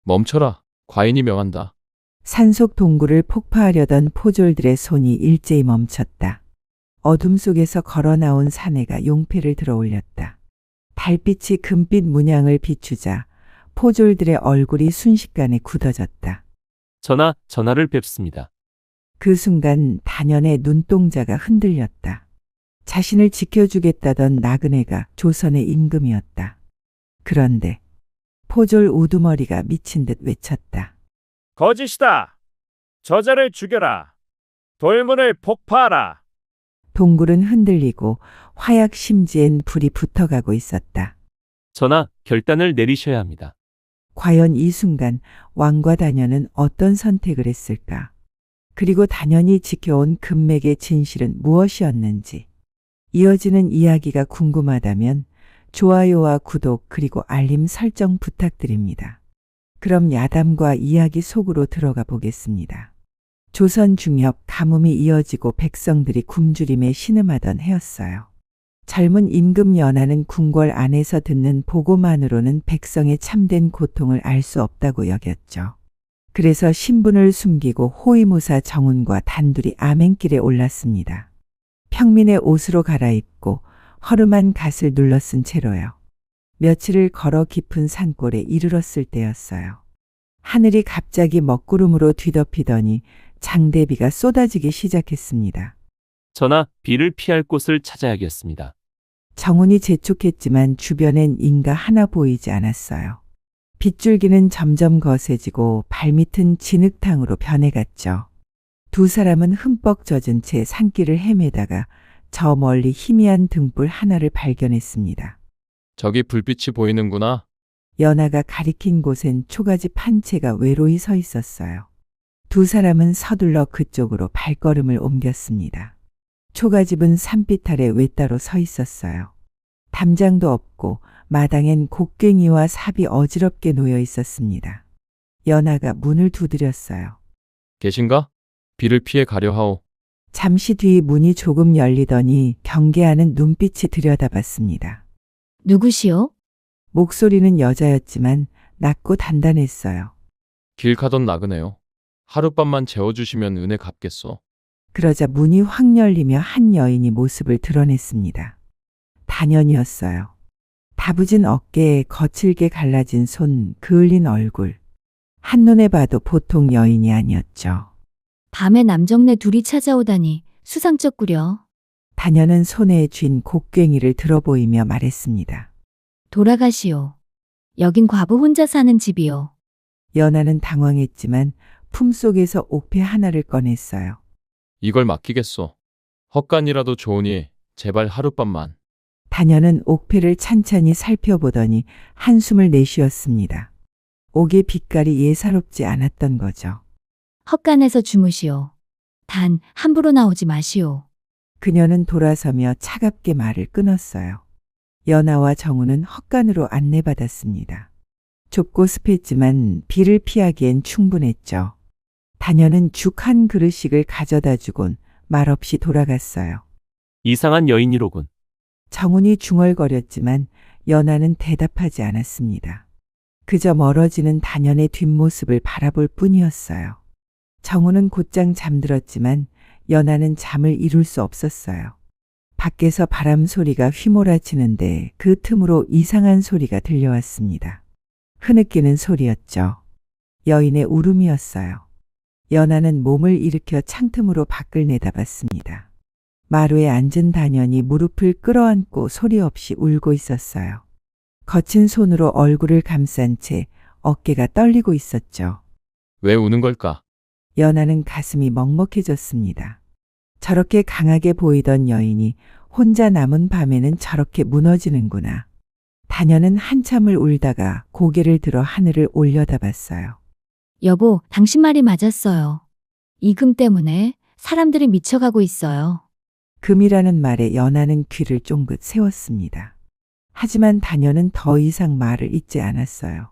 멈춰라. 과인이 명한다. 산속 동굴을 폭파하려던 포졸들의 손이 일제히 멈췄다. 어둠 속에서 걸어 나온 사내가 용패를 들어 올렸다. 달빛이 금빛 문양을 비추자 포졸들의 얼굴이 순식간에 굳어졌다. 전하를 뵙습니다. 그 순간 단연의 눈동자가 흔들렸다. 자신을 지켜주겠다던 나그네가 조선의 임금이었다. 그런데 포졸 우두머리가 미친 듯 외쳤다. 거짓이다. 저자를 죽여라. 돌문을 폭파하라. 동굴은 흔들리고 화약 심지엔 불이 붙어가고 있었다. 전하, 결단을 내리셔야 합니다. 과연 이 순간 왕과 단연은 어떤 선택을 했을까? 그리고 단연이 지켜온 금맥의 진실은 무엇이었는지. 이어지는 이야기가 궁금하다면 좋아요와 구독 그리고 알림 설정 부탁드립니다. 그럼 야담과 이야기 속으로 들어가 보겠습니다. 조선 중엽 가뭄이 이어지고 백성들이 굶주림에 신음하던 해였어요. 젊은 임금 연하는 궁궐 안에서 듣는 보고만으로는 백성의 참된 고통을 알 수 없다고 여겼죠. 그래서 신분을 숨기고 호위무사 정운과 단둘이 아멘길에 올랐습니다. 평민의 옷으로 갈아입고 허름한 갓을 눌러쓴 채로요. 며칠을 걸어 깊은 산골에 이르렀을 때였어요. 하늘이 갑자기 먹구름으로 뒤덮이더니 장대비가 쏟아지기 시작했습니다. 전하, 비를 피할 곳을 찾아야겠습니다. 정운이 재촉했지만 주변엔 인가 하나 보이지 않았어요. 빗줄기는 점점 거세지고 발밑은 진흙탕으로 변해갔죠. 두 사람은 흠뻑 젖은 채 산길을 헤매다가 저 멀리 희미한 등불 하나를 발견했습니다. 저기 불빛이 보이는구나. 연하가 가리킨 곳엔 초가집 한 채가 외로이 서 있었어요. 두 사람은 서둘러 그쪽으로 발걸음을 옮겼습니다. 초가집은 산빛 아래 외따로 서 있었어요. 담장도 없고 마당엔 곡괭이와 삽이 어지럽게 놓여 있었습니다. 연하가 문을 두드렸어요. 계신가? 비를 피해 가려 하오. 잠시 뒤 문이 조금 열리더니 경계하는 눈빛이 들여다봤습니다. 누구시오? 목소리는 여자였지만 낮고 단단했어요. 길 가던 나그네요. 하룻밤만 재워주시면 은혜 갚겠소. 그러자 문이 확 열리며 한 여인이 모습을 드러냈습니다. 단연이었어요. 다부진 어깨에 거칠게 갈라진 손, 그을린 얼굴. 한눈에 봐도 보통 여인이 아니었죠. 밤에 남정네 둘이 찾아오다니 수상쩍구려. 단연은 손에 쥔 곡괭이를 들어보이며 말했습니다. 돌아가시오. 여긴 과부 혼자 사는 집이오. 연하는 당황했지만 품속에서 옥패 하나를 꺼냈어요. 이걸 맡기겠소. 헛간이라도 좋으니 제발 하룻밤만. 단연은 옥패를 찬찬히 살펴보더니 한숨을 내쉬었습니다. 옥의 빛깔이 예사롭지 않았던 거죠. 헛간에서 주무시오. 단 함부로 나오지 마시오. 그녀는 돌아서며 차갑게 말을 끊었어요. 연하와 정우는 헛간으로 안내받았습니다. 좁고 습했지만 비를 피하기엔 충분했죠. 단연은 죽 한 그릇씩을 가져다 주곤 말없이 돌아갔어요. 이상한 여인이로군. 정운이 중얼거렸지만 연하는 대답하지 않았습니다. 그저 멀어지는 단연의 뒷모습을 바라볼 뿐이었어요. 정운은 곧장 잠들었지만 연하는 잠을 이룰 수 없었어요. 밖에서 바람 소리가 휘몰아치는데 그 틈으로 이상한 소리가 들려왔습니다. 흐느끼는 소리였죠. 여인의 울음이었어요. 연하는 몸을 일으켜 창틈으로 밖을 내다봤습니다. 마루에 앉은 단연이 무릎을 끌어안고 소리 없이 울고 있었어요. 거친 손으로 얼굴을 감싼 채 어깨가 떨리고 있었죠. 왜 우는 걸까? 연하는 가슴이 먹먹해졌습니다. 저렇게 강하게 보이던 여인이 혼자 남은 밤에는 저렇게 무너지는구나. 단연은 한참을 울다가 고개를 들어 하늘을 올려다봤어요. 여보, 당신 말이 맞았어요. 이 금 때문에 사람들이 미쳐가고 있어요. 금이라는 말에 연하는 귀를 쫑긋 세웠습니다. 하지만 단연은 더 이상 말을 잇지 않았어요.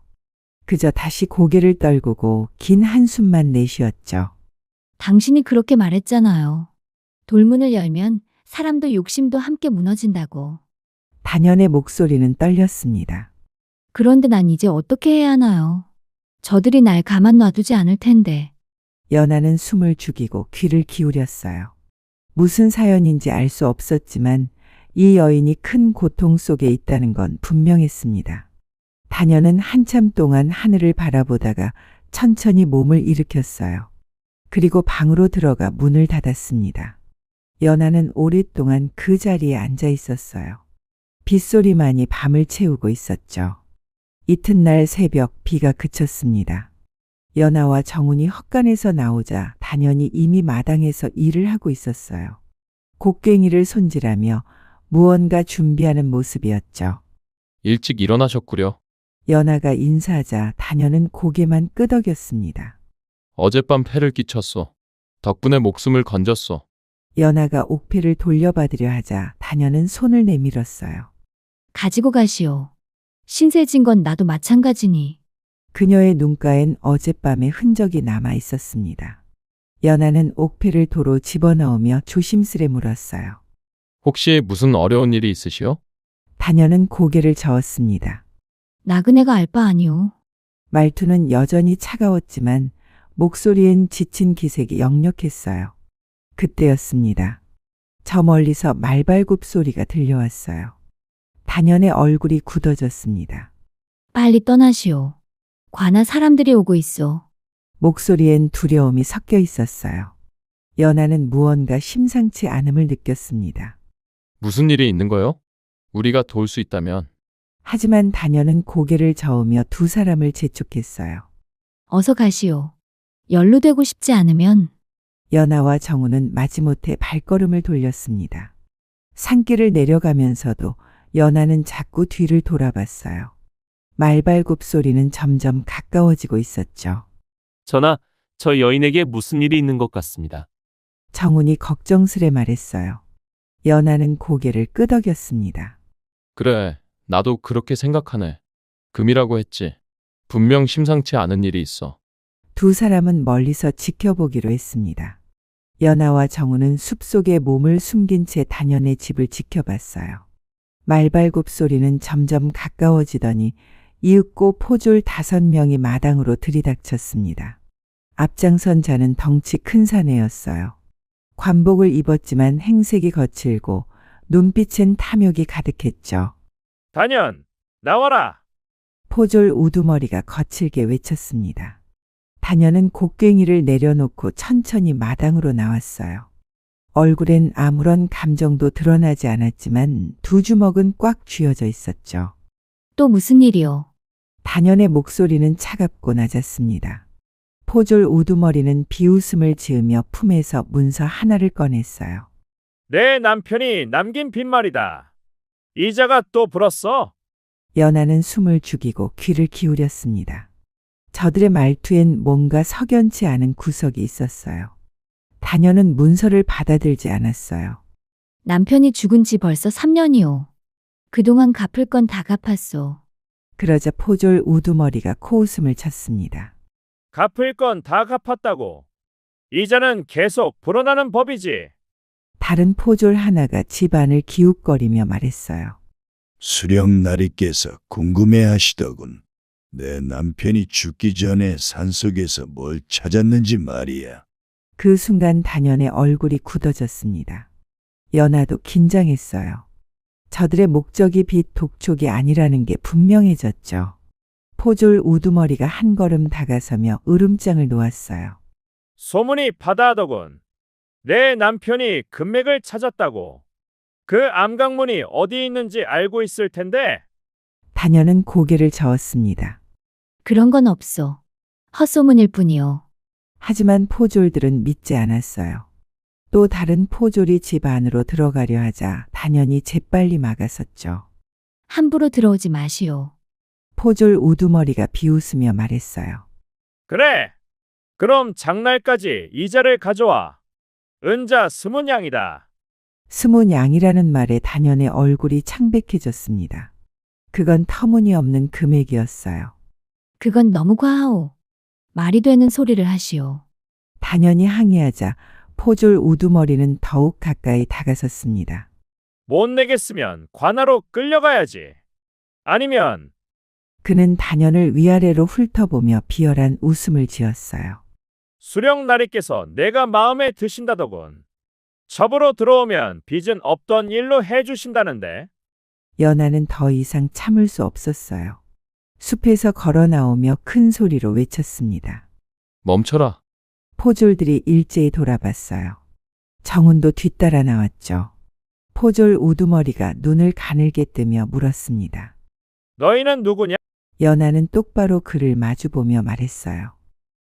그저 다시 고개를 떨구고 긴 한숨만 내쉬었죠. 당신이 그렇게 말했잖아요. 돌문을 열면 사람도 욕심도 함께 무너진다고. 단연의 목소리는 떨렸습니다. 그런데 난 이제 어떻게 해야 하나요? 저들이 날 가만 놔두지 않을 텐데. 연하는 숨을 죽이고 귀를 기울였어요. 무슨 사연인지 알 수 없었지만 이 여인이 큰 고통 속에 있다는 건 분명했습니다. 다녀는 한참 동안 하늘을 바라보다가 천천히 몸을 일으켰어요. 그리고 방으로 들어가 문을 닫았습니다. 연하는 오랫동안 그 자리에 앉아 있었어요. 빗소리만이 밤을 채우고 있었죠. 이튿날 새벽 비가 그쳤습니다. 연하와 정훈이 헛간에서 나오자 단연이 이미 마당에서 일을 하고 있었어요. 곡괭이를 손질하며 무언가 준비하는 모습이었죠. 일찍 일어나셨구려. 연하가 인사하자 단연은 고개만 끄덕였습니다. 어젯밤 패를 끼쳤소. 덕분에 목숨을 건졌소. 연하가 옥패를 돌려받으려 하자 단연은 손을 내밀었어요. 가지고 가시오. 신세진 건 나도 마찬가지니. 그녀의 눈가엔 어젯밤의 흔적이 남아 있었습니다. 연하는 옥패를 도로 집어넣으며 조심스레 물었어요. 혹시 무슨 어려운 일이 있으시오? 단연은 고개를 저었습니다. 나그네가 알 바 아니오. 말투는 여전히 차가웠지만 목소리엔 지친 기색이 역력했어요. 그때였습니다. 저 멀리서 말발굽 소리가 들려왔어요. 단연의 얼굴이 굳어졌습니다. 빨리 떠나시오. 관아 사람들이 오고 있어. 목소리엔 두려움이 섞여 있었어요. 연하는 무언가 심상치 않음을 느꼈습니다. 무슨 일이 있는 거요? 우리가 도울 수 있다면. 하지만 단연은 고개를 저으며 두 사람을 재촉했어요. 어서 가시오. 연루되고 싶지 않으면. 연하와 정우는 마지못해 발걸음을 돌렸습니다. 산길을 내려가면서도 연하는 자꾸 뒤를 돌아봤어요. 말발굽 소리는 점점 가까워지고 있었죠. 전하, 저 여인에게 무슨 일이 있는 것 같습니다. 정훈이 걱정스레 말했어요. 연하는 고개를 끄덕였습니다. 그래, 나도 그렇게 생각하네. 금이라고 했지. 분명 심상치 않은 일이 있어. 두 사람은 멀리서 지켜보기로 했습니다. 연하와 정우는 숲속에 몸을 숨긴 채 단연의 집을 지켜봤어요. 말발굽 소리는 점점 가까워지더니 이윽고 포졸 5명이 마당으로 들이닥쳤습니다. 앞장선 자는 덩치 큰 사내였어요. 관복을 입었지만 행색이 거칠고 눈빛엔 탐욕이 가득했죠. 단연, 나와라. 포졸 우두머리가 거칠게 외쳤습니다. 단연은 곡괭이를 내려놓고 천천히 마당으로 나왔어요. 얼굴엔 아무런 감정도 드러나지 않았지만 두 주먹은 꽉 쥐어져 있었죠. 또 무슨 일이오? 단연의 목소리는 차갑고 낮았습니다. 포졸 우두머리는 비웃음을 지으며 품에서 문서 하나를 꺼냈어요. 내 남편이 남긴 빈말이다. 이자가 또 불었어? 연하는 숨을 죽이고 귀를 기울였습니다. 저들의 말투엔 뭔가 석연치 않은 구석이 있었어요. 단연은 문서를 받아들지 않았어요. 남편이 죽은 지 벌써 3년이오. 그동안 갚을 건 다 갚았소. 그러자 포졸 우두머리가 코웃음을 쳤습니다. 갚을 건 다 갚았다고. 이자는 계속 불어나는 법이지. 다른 포졸 하나가 집안을 기웃거리며 말했어요. 수령나리께서 궁금해하시더군. 내 남편이 죽기 전에 산속에서 뭘 찾았는지 말이야. 그 순간 단연의 얼굴이 굳어졌습니다. 연하도 긴장했어요. 저들의 목적이 빛 독촉이 아니라는 게 분명해졌죠. 포졸 우두머리가 한 걸음 다가서며 으름장을 놓았어요. 소문이 바다하더군. 내 남편이 금맥을 찾았다고. 그 암강문이 어디 있는지 알고 있을 텐데. 단연은 고개를 저었습니다. 그런 건 없소. 헛소문일 뿐이오. 하지만 포졸들은 믿지 않았어요. 또 다른 포졸이 집 안으로 들어가려 하자 단연이 재빨리 막아섰죠. 함부로 들어오지 마시오. 포졸 우두머리가 비웃으며 말했어요. 그래. 그럼 장날까지 이자를 가져와. 은자 20냥이다. 20냥이라는 말에 단연의 얼굴이 창백해졌습니다. 그건 터무니없는 금액이었어요. 그건 너무 과하오. 말이 되는 소리를 하시오. 단연이 항의하자 포졸 우두머리는 더욱 가까이 다가섰습니다. 못 내겠으면 관하로 끌려가야지. 아니면 그는 단연을 위아래로 훑어보며 비열한 웃음을 지었어요. 수령나리께서 내가 마음에 드신다더군. 접으로 들어오면 빚은 없던 일로 해주신다는데. 연하는 더 이상 참을 수 없었어요. 숲에서 걸어 나오며 큰 소리로 외쳤습니다. 멈춰라. 포졸들이 일제히 돌아봤어요. 정훈도 뒤따라 나왔죠. 포졸 우두머리가 눈을 가늘게 뜨며 물었습니다. 너희는 누구냐? 연하는 똑바로 그를 마주보며 말했어요.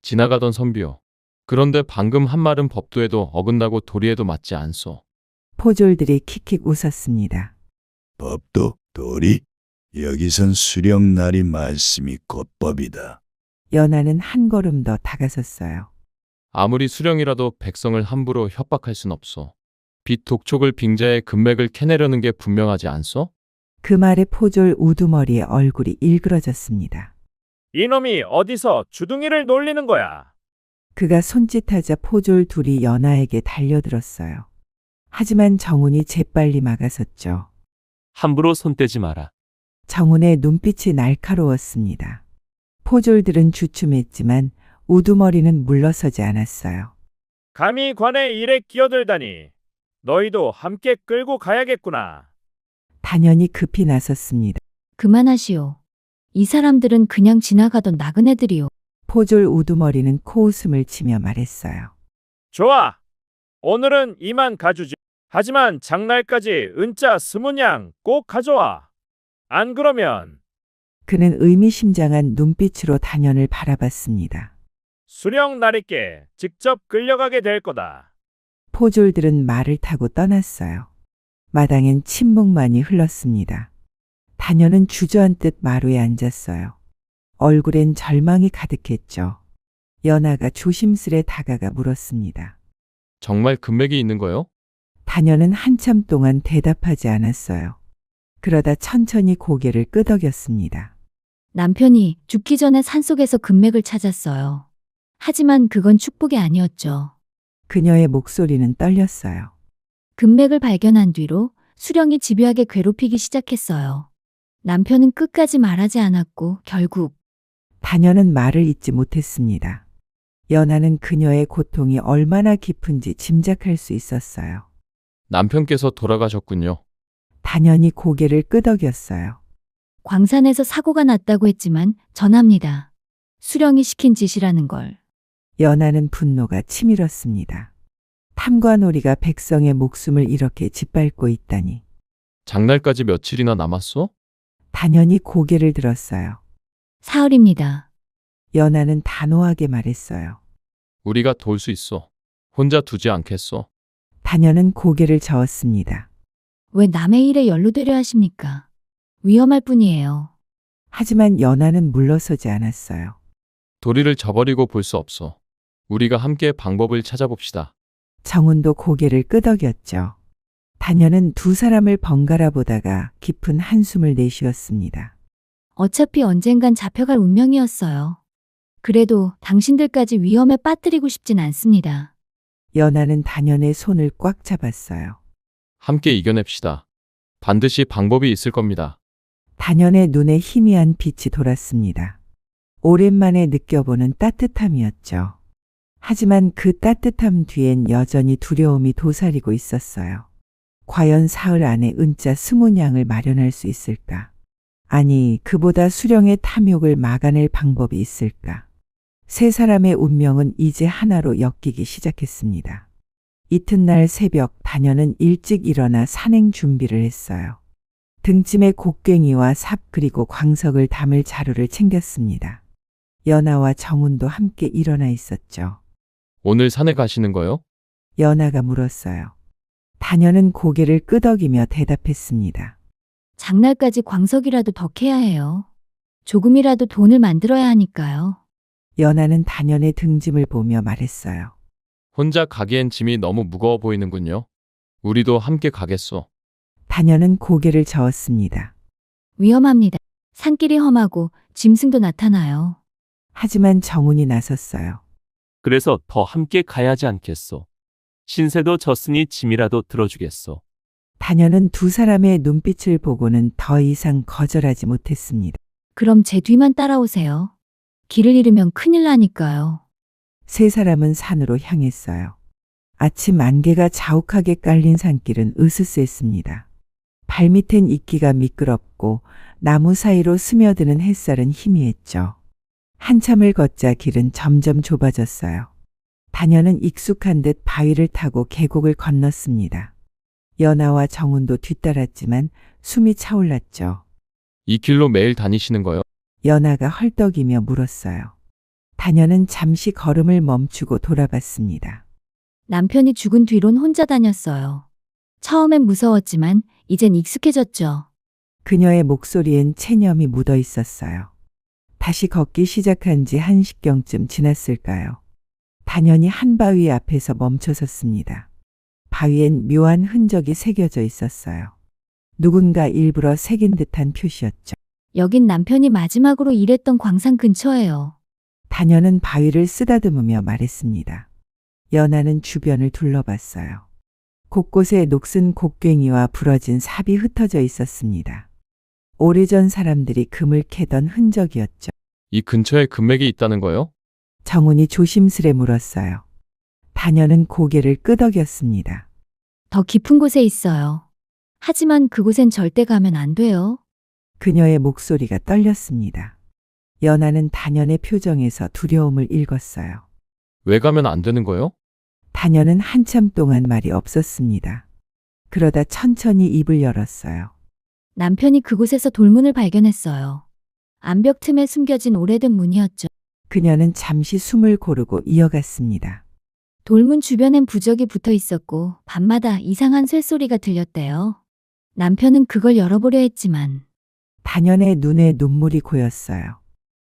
지나가던 선비요. 그런데 방금 한 말은 법도에도 어긋나고 도리에도 맞지 않소. 포졸들이 킥킥 웃었습니다. 법도 도리? 여기선 수령날이 말씀이 곧 법이다. 연하는 한 걸음 더 다가섰어요. 아무리 수령이라도 백성을 함부로 협박할 순 없소. 빚 독촉을 빙자해 금맥을 캐내려는 게 분명하지 않소? 그 말에 포졸 우두머리의 얼굴이 일그러졌습니다. 이놈이 어디서 주둥이를 놀리는 거야? 그가 손짓하자 포졸 둘이 연하에게 달려들었어요. 하지만 정훈이 재빨리 막아섰죠. 함부로 손대지 마라. 정훈의 눈빛이 날카로웠습니다. 포졸들은 주춤했지만 우두머리는 물러서지 않았어요. 감히 관의 일에 끼어들다니. 너희도 함께 끌고 가야겠구나. 단연히 급히 나섰습니다. 그만하시오. 이 사람들은 그냥 지나가던 나그네들이요. 포졸 우두머리는 코웃음을 치며 말했어요. 좋아. 오늘은 이만 가주지. 하지만 장날까지 은자 20냥 꼭 가져와. 안 그러면 그는 의미심장한 눈빛으로 단연을 바라봤습니다. 수령나리께 직접 끌려가게 될 거다. 포졸들은 말을 타고 떠났어요. 마당엔 침묵만이 흘렀습니다. 단연은 주저앉듯 마루에 앉았어요. 얼굴엔 절망이 가득했죠. 연하가 조심스레 다가가 물었습니다. 정말 금맥이 있는 거요? 단연은 한참 동안 대답하지 않았어요. 그러다 천천히 고개를 끄덕였습니다. 남편이 죽기 전에 산속에서 금맥을 찾았어요. 하지만 그건 축복이 아니었죠. 그녀의 목소리는 떨렸어요. 금맥을 발견한 뒤로 수령이 집요하게 괴롭히기 시작했어요. 남편은 끝까지 말하지 않았고 결국 단연은 말을 잇지 못했습니다. 연하는 그녀의 고통이 얼마나 깊은지 짐작할 수 있었어요. 남편께서 돌아가셨군요. 단연히 고개를 끄덕였어요. 광산에서 사고가 났다고 했지만 전합니다. 수령이 시킨 짓이라는 걸. 연하는 분노가 치밀었습니다. 탐관오리가 백성의 목숨을 이렇게 짓밟고 있다니. 장날까지 며칠이나 남았소? 단연히 고개를 들었어요. 사흘입니다. 연하는 단호하게 말했어요. 우리가 돌 수 있어. 혼자 두지 않겠소. 단연은 고개를 저었습니다. 왜 남의 일에 연루되려 하십니까? 위험할 뿐이에요. 하지만 연하는 물러서지 않았어요. 도리를 저버리고 볼 수 없소. 우리가 함께 방법을 찾아봅시다. 정훈도 고개를 끄덕였죠. 단연은 두 사람을 번갈아 보다가 깊은 한숨을 내쉬었습니다. 어차피 언젠간 잡혀갈 운명이었어요. 그래도 당신들까지 위험에 빠뜨리고 싶진 않습니다. 연하는 단연의 손을 꽉 잡았어요. 함께 이겨냅시다. 반드시 방법이 있을 겁니다. 단연의 눈에 희미한 빛이 돌았습니다. 오랜만에 느껴보는 따뜻함이었죠. 하지만 그 따뜻함 뒤엔 여전히 두려움이 도사리고 있었어요. 과연 사흘 안에 은자 20냥을 마련할 수 있을까? 아니, 그보다 수령의 탐욕을 막아낼 방법이 있을까? 세 사람의 운명은 이제 하나로 엮이기 시작했습니다. 이튿날 새벽 단연은 일찍 일어나 산행 준비를 했어요. 등짐에 곡괭이와 삽 그리고 광석을 담을 자루를 챙겼습니다. 연하와 정훈도 함께 일어나 있었죠. 오늘 산에 가시는 거요? 연하가 물었어요. 단연은 고개를 끄덕이며 대답했습니다. 장날까지 광석이라도 더 캐야 해요. 조금이라도 돈을 만들어야 하니까요. 연하는 단연의 등짐을 보며 말했어요. 혼자 가기엔 짐이 너무 무거워 보이는군요. 우리도 함께 가겠소. 단연은 고개를 저었습니다. 위험합니다. 산길이 험하고 짐승도 나타나요. 하지만 정훈이 나섰어요. 그래서 더 함께 가야 하지 않겠소. 신세도 졌으니 짐이라도 들어주겠소. 단연은 두 사람의 눈빛을 보고는 더 이상 거절하지 못했습니다. 그럼 제 뒤만 따라오세요. 길을 잃으면 큰일 나니까요. 세 사람은 산으로 향했어요. 아침 안개가 자욱하게 깔린 산길은 으스스했습니다. 발밑엔 이끼가 미끄럽고 나무 사이로 스며드는 햇살은 희미했죠. 한참을 걷자 길은 점점 좁아졌어요. 다녀는 익숙한 듯 바위를 타고 계곡을 건넜습니다. 연아와 정훈도 뒤따랐지만 숨이 차올랐죠. 이 길로 매일 다니시는 거요? 연아가 헐떡이며 물었어요. 다녀는 잠시 걸음을 멈추고 돌아봤습니다. 남편이 죽은 뒤론 혼자 다녔어요. 처음엔 무서웠지만 이젠 익숙해졌죠. 그녀의 목소리엔 체념이 묻어 있었어요. 다시 걷기 시작한 지 1시경쯤 지났을까요? 단연히 한 바위 앞에서 멈춰섰습니다. 바위엔 묘한 흔적이 새겨져 있었어요. 누군가 일부러 새긴 듯한 표시였죠. 여긴 남편이 마지막으로 일했던 광산 근처예요. 단연은 바위를 쓰다듬으며 말했습니다. 연아는 주변을 둘러봤어요. 곳곳에 녹슨 곡괭이와 부러진 삽이 흩어져 있었습니다. 오래전 사람들이 금을 캐던 흔적이었죠. 이 근처에 금맥이 있다는 거요? 정훈이 조심스레 물었어요. 단연은 고개를 끄덕였습니다. 더 깊은 곳에 있어요. 하지만 그곳엔 절대 가면 안 돼요. 그녀의 목소리가 떨렸습니다. 연아는 단연의 표정에서 두려움을 읽었어요. 왜 가면 안 되는 거요? 단연은 한참 동안 말이 없었습니다. 그러다 천천히 입을 열었어요. 남편이 그곳에서 돌문을 발견했어요. 암벽 틈에 숨겨진 오래된 문이었죠. 그녀는 잠시 숨을 고르고 이어갔습니다. 돌문 주변엔 부적이 붙어 있었고 밤마다 이상한 쇳소리가 들렸대요. 남편은 그걸 열어보려 했지만 단연의 눈에 눈물이 고였어요.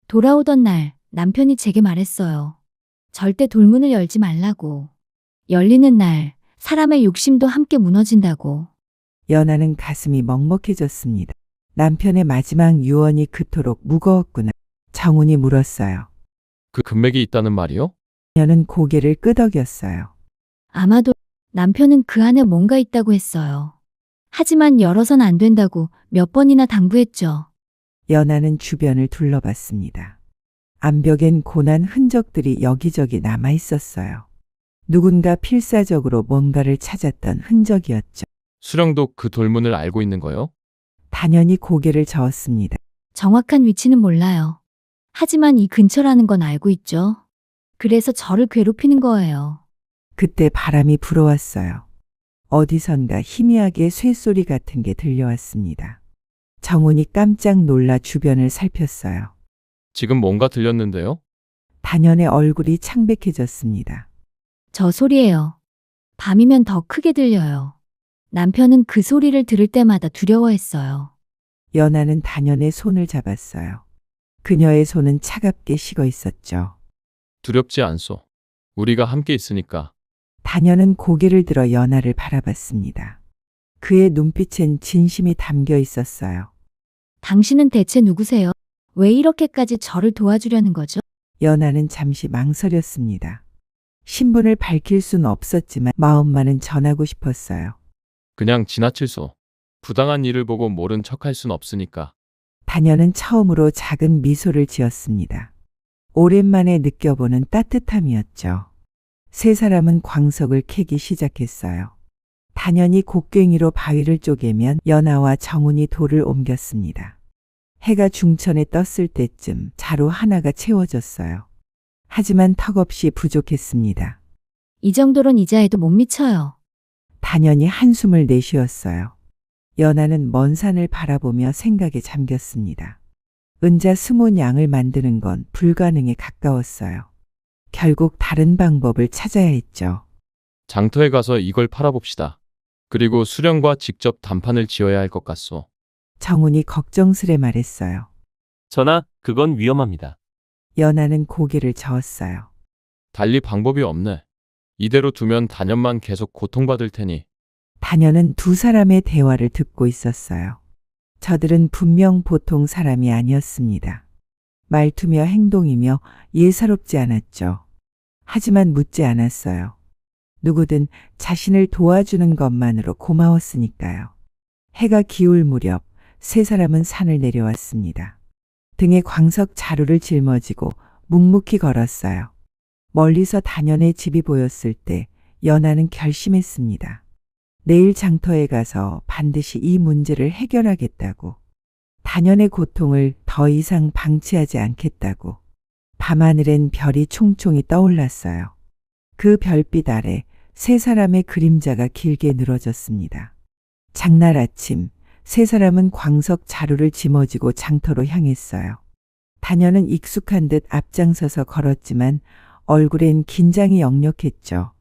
돌아오던 날 남편이 제게 말했어요. 절대 돌문을 열지 말라고. 열리는 날 사람의 욕심도 함께 무너진다고. 연아는 가슴이 먹먹해졌습니다. 남편의 마지막 유언이 그토록 무거웠구나. 정훈이 물었어요. 그 금맥이 있다는 말이요? 그녀는 고개를 끄덕였어요. 아마도 남편은 그 안에 뭔가 있다고 했어요. 하지만 열어선 안 된다고 몇 번이나 당부했죠. 연아는 주변을 둘러봤습니다. 암벽엔 고난 흔적들이 여기저기 남아 있었어요. 누군가 필사적으로 뭔가를 찾았던 흔적이었죠. 수령도 그 돌문을 알고 있는 거요? 단연히 고개를 저었습니다. 정확한 위치는 몰라요. 하지만 이 근처라는 건 알고 있죠. 그래서 저를 괴롭히는 거예요. 그때 바람이 불어왔어요. 어디선가 희미하게 쇠소리 같은 게 들려왔습니다. 정훈이 깜짝 놀라 주변을 살폈어요. 지금 뭔가 들렸는데요? 단연의 얼굴이 창백해졌습니다. 저 소리예요. 밤이면 더 크게 들려요. 남편은 그 소리를 들을 때마다 두려워했어요. 연아는 단연의 손을 잡았어요. 그녀의 손은 차갑게 식어 있었죠. 두렵지 않소. 우리가 함께 있으니까. 단연은 고개를 들어 연아를 바라봤습니다. 그의 눈빛엔 진심이 담겨 있었어요. 당신은 대체 누구세요? 왜 이렇게까지 저를 도와주려는 거죠? 연아는 잠시 망설였습니다. 신분을 밝힐 순 없었지만 마음만은 전하고 싶었어요. 그냥 지나칠소. 부당한 일을 보고 모른 척할 순 없으니까. 단연은 처음으로 작은 미소를 지었습니다. 오랜만에 느껴보는 따뜻함이었죠. 세 사람은 광석을 캐기 시작했어요. 단연히 곡괭이로 바위를 쪼개면 연아와 정훈이 돌을 옮겼습니다. 해가 중천에 떴을 때쯤 자루 하나가 채워졌어요. 하지만 턱없이 부족했습니다. 이 정도론 이자에도 못 미쳐요. 단연히 한숨을 내쉬었어요. 연아는 먼 산을 바라보며 생각에 잠겼습니다. 은자 20냥을 만드는 건 불가능에 가까웠어요. 결국 다른 방법을 찾아야 했죠. 장터에 가서 이걸 팔아봅시다. 그리고 수령과 직접 단판을 지어야 할 것 같소. 정훈이 걱정스레 말했어요. 전하, 그건 위험합니다. 연아는 고개를 저었어요. 달리 방법이 없네. 이대로 두면 단연만 계속 고통받을 테니. 단연은 두 사람의 대화를 듣고 있었어요. 저들은 분명 보통 사람이 아니었습니다. 말투며 행동이며 예사롭지 않았죠. 하지만 묻지 않았어요. 누구든 자신을 도와주는 것만으로 고마웠으니까요. 해가 기울 무렵 세 사람은 산을 내려왔습니다. 등에 광석 자루를 짊어지고 묵묵히 걸었어요. 멀리서 단연의 집이 보였을 때 연하는 결심했습니다. 내일 장터에 가서 반드시 이 문제를 해결하겠다고. 단연의 고통을 더 이상 방치하지 않겠다고. 밤하늘엔 별이 총총히 떠올랐어요. 그 별빛 아래 세 사람의 그림자가 길게 늘어졌습니다. 장날 아침 세 사람은 광석 자루를 짊어지고 장터로 향했어요. 단연은 익숙한 듯 앞장서서 걸었지만 얼굴엔 긴장이 역력했죠.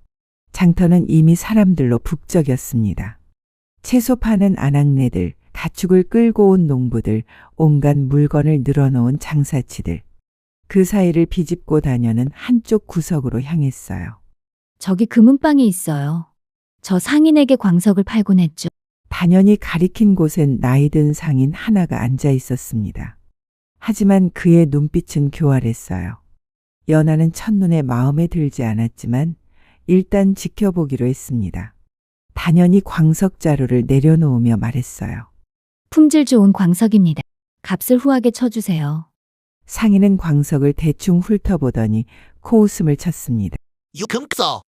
장터는 이미 사람들로 북적였습니다. 채소 파는 아낙네들, 가축을 끌고 온 농부들, 온갖 물건을 늘어놓은 장사치들. 그 사이를 비집고 다녀는 한쪽 구석으로 향했어요. 저기 금은방이 있어요. 저 상인에게 광석을 팔곤 했죠. 단연히 가리킨 곳엔 나이든 상인 하나가 앉아 있었습니다. 하지만 그의 눈빛은 교활했어요. 연하는 첫눈에 마음에 들지 않았지만 일단 지켜보기로 했습니다. 단연히 광석 자루를 내려놓으며 말했어요. 품질 좋은 광석입니다. 값을 후하게 쳐주세요. 상인은 광석을 대충 훑어보더니 코웃음을 쳤습니다. 유금서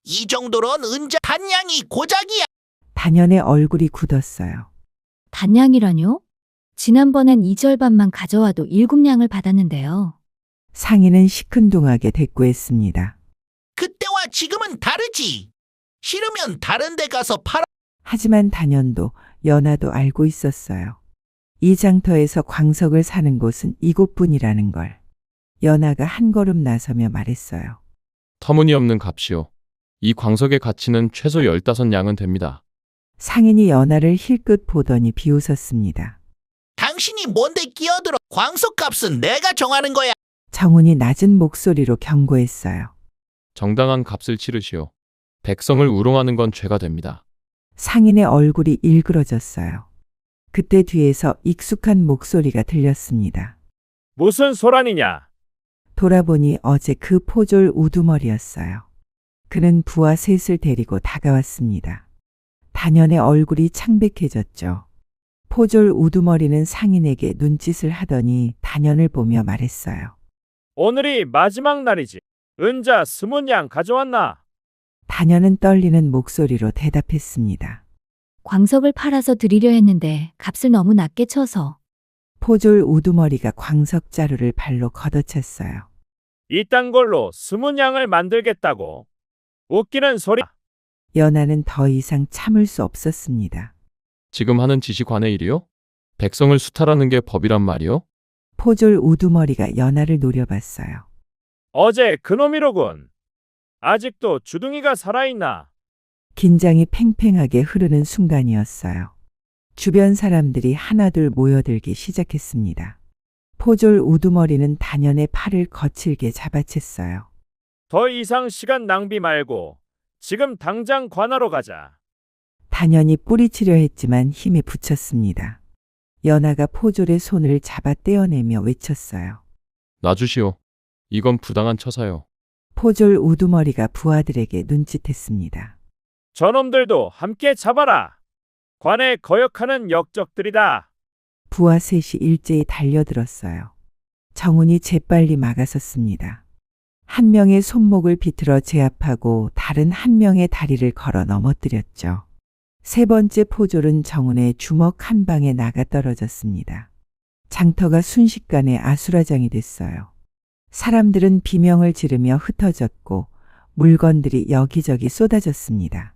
이 정도론 은자 단양이 고작이야. 단연의 얼굴이 굳었어요. 단양이라뇨? 지난번엔 이 절반만 가져와도 7냥을 받았는데요. 상인은 시큰둥하게 대꾸했습니다. 그때와 지금은 다르지. 싫으면 다른 데 가서 팔아. 하지만 단연도 연하도 알고 있었어요. 이 장터에서 광석을 사는 곳은 이곳뿐이라는 걸. 연하가 한 걸음 나서며 말했어요. 터무니없는 값이요. 이 광석의 가치는 최소 15냥은 됩니다. 상인이 연하를 힐끗 보더니 비웃었습니다. 당신이 뭔데 끼어들어. 광석값은 내가 정하는 거야. 정훈이 낮은 목소리로 경고했어요. 정당한 값을 치르시오. 백성을 우롱하는 건 죄가 됩니다. 상인의 얼굴이 일그러졌어요. 그때 뒤에서 익숙한 목소리가 들렸습니다. 무슨 소란이냐? 돌아보니 어제 그 포졸 우두머리였어요. 그는 부하 셋을 데리고 다가왔습니다. 단연의 얼굴이 창백해졌죠. 포졸 우두머리는 상인에게 눈짓을 하더니 단연을 보며 말했어요. 오늘이 마지막 날이지. 은자 20냥 가져왔나? 단연은 떨리는 목소리로 대답했습니다. 광석을 팔아서 드리려 했는데 값을 너무 낮게 쳐서. 포졸 우두머리가 광석 자루를 발로 걷어찼어요. 이딴 걸로 20냥을 만들겠다고. 웃기는 소리. 연하는 더 이상 참을 수 없었습니다. 지금 하는 짓이 관의 일이요? 백성을 수탈하는 게 법이란 말이요? 포졸 우두머리가 연하를 노려봤어요. 어제 그놈이로군. 아직도 주둥이가 살아있나? 긴장이 팽팽하게 흐르는 순간이었어요. 주변 사람들이 하나둘 모여들기 시작했습니다. 포졸 우두머리는 단연의 팔을 거칠게 잡아챘어요. 더 이상 시간 낭비 말고 지금 당장 관하로 가자. 단연히 뿌리치려 했지만 힘에 부쳤습니다. 연하가 포졸의 손을 잡아 떼어내며 외쳤어요. 놔주시오. 이건 부당한 처사요. 포졸 우두머리가 부하들에게 눈짓했습니다. 저놈들도 함께 잡아라. 관에 거역하는 역적들이다. 부하 셋이 일제히 달려들었어요. 정훈이 재빨리 막아섰습니다. 한 명의 손목을 비틀어 제압하고 다른 한 명의 다리를 걸어 넘어뜨렸죠. 세 번째 포졸은 정훈의 주먹 한 방에 나가 떨어졌습니다. 장터가 순식간에 아수라장이 됐어요. 사람들은 비명을 지르며 흩어졌고 물건들이 여기저기 쏟아졌습니다.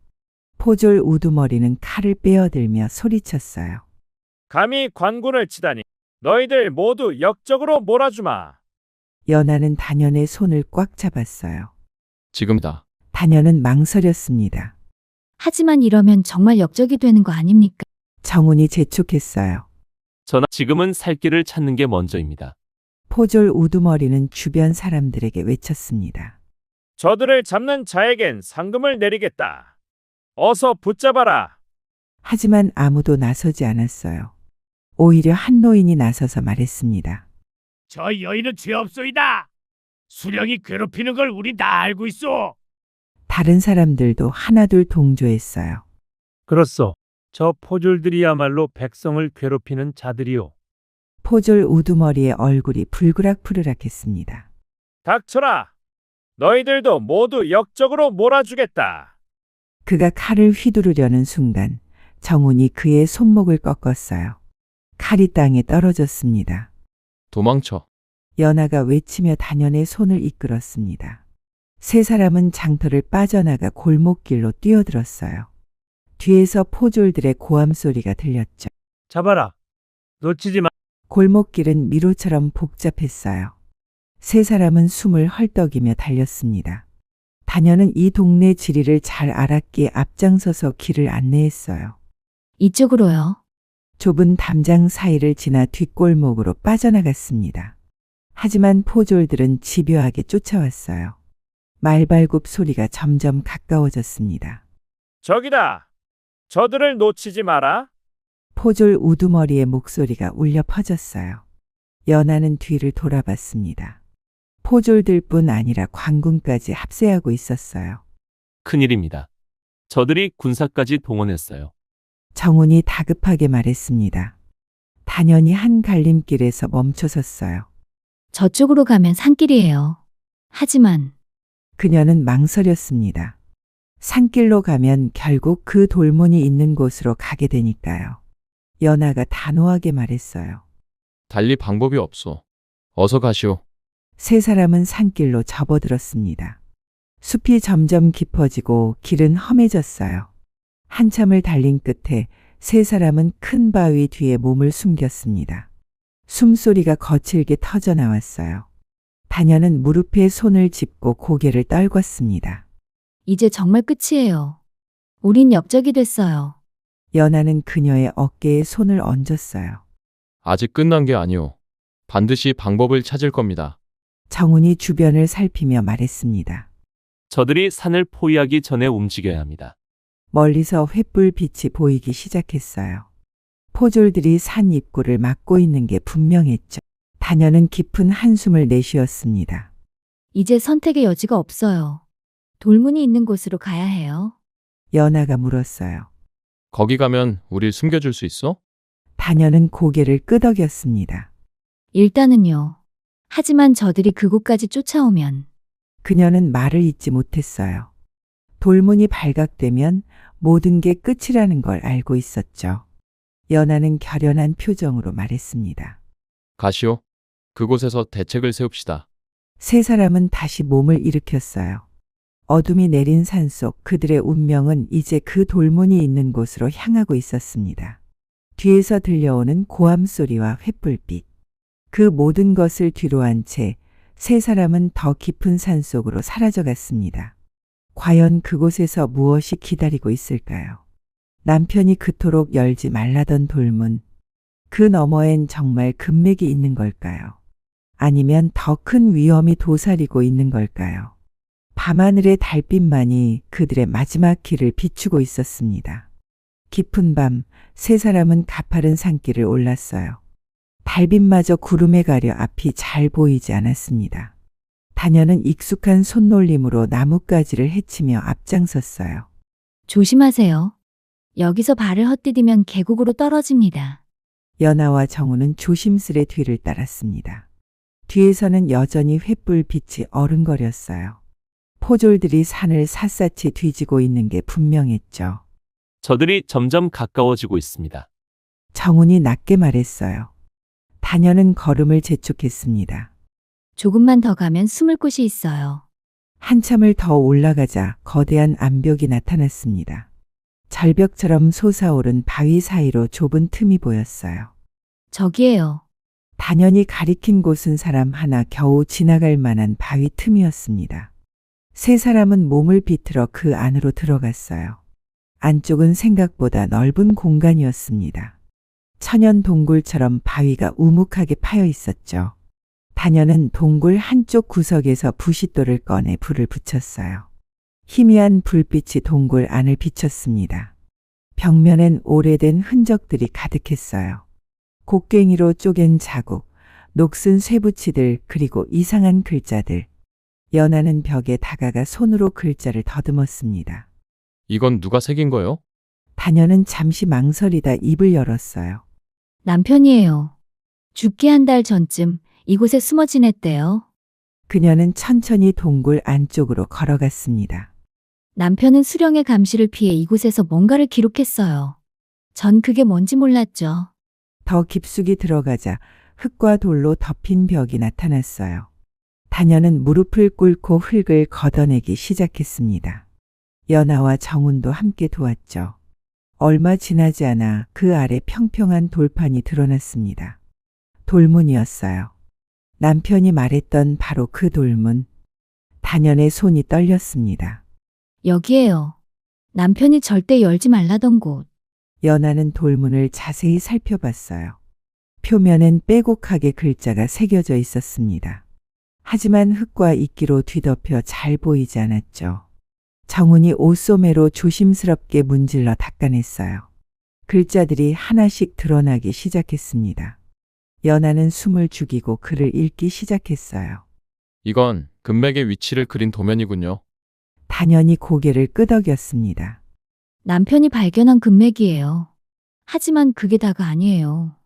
포졸 우두머리는 칼을 빼어들며 소리쳤어요. 감히 관군을 치다니. 너희들 모두 역적으로 몰아주마. 연하는 단연의 손을 꽉 잡았어요. 지금이다. 단연은 망설였습니다. 하지만 이러면 정말 역적이 되는 거 아닙니까? 정훈이 재촉했어요. 전하, 지금은 살 길을 찾는 게 먼저입니다. 포졸 우두머리는 주변 사람들에게 외쳤습니다. 저들을 잡는 자에겐 상금을 내리겠다. 어서 붙잡아라. 하지만 아무도 나서지 않았어요. 오히려 한 노인이 나서서 말했습니다. 저 여인은 죄 없소이다. 수령이 괴롭히는 걸 우리 다 알고 있어. 다른 사람들도 하나둘 동조했어요. 그렇소. 저 포졸들이야말로 백성을 괴롭히는 자들이오. 포졸 우두머리의 얼굴이 불그락푸르락했습니다. 닥쳐라. 너희들도 모두 역적으로 몰아주겠다. 그가 칼을 휘두르려는 순간 정훈이 그의 손목을 꺾었어요. 칼이 땅에 떨어졌습니다. 도망쳐. 연하가 외치며 단연의 손을 이끌었습니다. 세 사람은 장터를 빠져나가 골목길로 뛰어들었어요. 뒤에서 포졸들의 고함 소리가 들렸죠. 잡아라. 놓치지 마. 골목길은 미로처럼 복잡했어요. 세 사람은 숨을 헐떡이며 달렸습니다. 단연은 이 동네 지리를 잘 알았기에 앞장서서 길을 안내했어요. 이쪽으로요. 좁은 담장 사이를 지나 뒷골목으로 빠져나갔습니다. 하지만 포졸들은 집요하게 쫓아왔어요. 말발굽 소리가 점점 가까워졌습니다. 저기다. 저들을 놓치지 마라. 포졸 우두머리의 목소리가 울려 퍼졌어요. 연하는 뒤를 돌아봤습니다. 포졸들뿐 아니라 관군까지 합세하고 있었어요. 큰일입니다. 저들이 군사까지 동원했어요. 정훈이 다급하게 말했습니다. 단연히 한 갈림길에서 멈춰 섰어요. 저쪽으로 가면 산길이에요. 하지만 그녀는 망설였습니다. 산길로 가면 결국 그 돌문이 있는 곳으로 가게 되니까요. 연하가 단호하게 말했어요. 달리 방법이 없어. 어서 가시오. 세 사람은 산길로 접어들었습니다. 숲이 점점 깊어지고 길은 험해졌어요. 한참을 달린 끝에 세 사람은 큰 바위 뒤에 몸을 숨겼습니다. 숨소리가 거칠게 터져 나왔어요. 단연은 무릎에 손을 짚고 고개를 떨궜습니다. 이제 정말 끝이에요. 우린 역적이 됐어요. 연하는 그녀의 어깨에 손을 얹었어요. 아직 끝난 게 아니오. 반드시 방법을 찾을 겁니다. 정훈이 주변을 살피며 말했습니다. 저들이 산을 포위하기 전에 움직여야 합니다. 멀리서 횃불 빛이 보이기 시작했어요. 포졸들이 산 입구를 막고 있는 게 분명했죠. 단연은 깊은 한숨을 내쉬었습니다. 이제 선택의 여지가 없어요. 돌문이 있는 곳으로 가야 해요. 연하가 물었어요. 거기 가면 우릴 숨겨줄 수 있어? 단연은 고개를 끄덕였습니다. 일단은요. 하지만 저들이 그곳까지 쫓아오면 그녀는 말을 잇지 못했어요. 돌문이 발각되면 모든 게 끝이라는 걸 알고 있었죠. 연하는 결연한 표정으로 말했습니다. 가시오. 그곳에서 대책을 세웁시다. 세 사람은 다시 몸을 일으켰어요. 어둠이 내린 산속 그들의 운명은 이제 그 돌문이 있는 곳으로 향하고 있었습니다. 뒤에서 들려오는 고함 소리와 횃불빛. 그 모든 것을 뒤로한 채 세 사람은 더 깊은 산속으로 사라져갔습니다. 과연 그곳에서 무엇이 기다리고 있을까요? 남편이 그토록 열지 말라던 돌문. 그 너머엔 정말 금맥이 있는 걸까요? 아니면 더 큰 위험이 도사리고 있는 걸까요? 밤하늘의 달빛만이 그들의 마지막 길을 비추고 있었습니다. 깊은 밤, 세 사람은 가파른 산길을 올랐어요. 달빛마저 구름에 가려 앞이 잘 보이지 않았습니다. 단연은 익숙한 손놀림으로 나뭇가지를 헤치며 앞장섰어요. 조심하세요. 여기서 발을 헛디디면 계곡으로 떨어집니다. 연하와 정우는 조심스레 뒤를 따랐습니다. 뒤에서는 여전히 횃불 빛이 어른거렸어요. 포졸들이 산을 샅샅이 뒤지고 있는 게 분명했죠. 저들이 점점 가까워지고 있습니다. 정훈이 낮게 말했어요. 단연은 걸음을 재촉했습니다. 조금만 더 가면 숨을 곳이 있어요. 한참을 더 올라가자 거대한 암벽이 나타났습니다. 절벽처럼 솟아오른 바위 사이로 좁은 틈이 보였어요. 저기에요. 단연히 가리킨 곳은 사람 하나 겨우 지나갈 만한 바위 틈이었습니다. 세 사람은 몸을 비틀어 그 안으로 들어갔어요. 안쪽은 생각보다 넓은 공간이었습니다. 천연 동굴처럼 바위가 우묵하게 파여 있었죠. 단연은 동굴 한쪽 구석에서 부싯돌을 꺼내 불을 붙였어요. 희미한 불빛이 동굴 안을 비췄습니다. 벽면엔 오래된 흔적들이 가득했어요. 곡괭이로 쪼갠 자국, 녹슨 쇠붙이들 그리고 이상한 글자들. 연하는 벽에 다가가 손으로 글자를 더듬었습니다. 이건 누가 새긴 거요? 단연은 잠시 망설이다 입을 열었어요. 남편이에요. 죽기 한 달 전쯤 이곳에 숨어 지냈대요. 그녀는 천천히 동굴 안쪽으로 걸어갔습니다. 남편은 수령의 감시를 피해 이곳에서 뭔가를 기록했어요. 전 그게 뭔지 몰랐죠. 더 깊숙이 들어가자 흙과 돌로 덮인 벽이 나타났어요. 다녀는 무릎을 꿇고 흙을 걷어내기 시작했습니다. 연아와 정훈도 함께 도왔죠. 얼마 지나지 않아 그 아래 평평한 돌판이 드러났습니다. 돌문이었어요. 남편이 말했던 바로 그 돌문. 다년의 손이 떨렸습니다. 여기에요. 남편이 절대 열지 말라던 곳. 연아는 돌문을 자세히 살펴봤어요. 표면엔 빼곡하게 글자가 새겨져 있었습니다. 하지만 흙과 이끼로 뒤덮여 잘 보이지 않았죠. 정훈이 옷소매로 조심스럽게 문질러 닦아냈어요. 글자들이 하나씩 드러나기 시작했습니다. 연아는 숨을 죽이고 글을 읽기 시작했어요. 이건 금맥의 위치를 그린 도면이군요. 단연히 고개를 끄덕였습니다. 남편이 발견한 금맥이에요. 하지만 그게 다가 아니에요.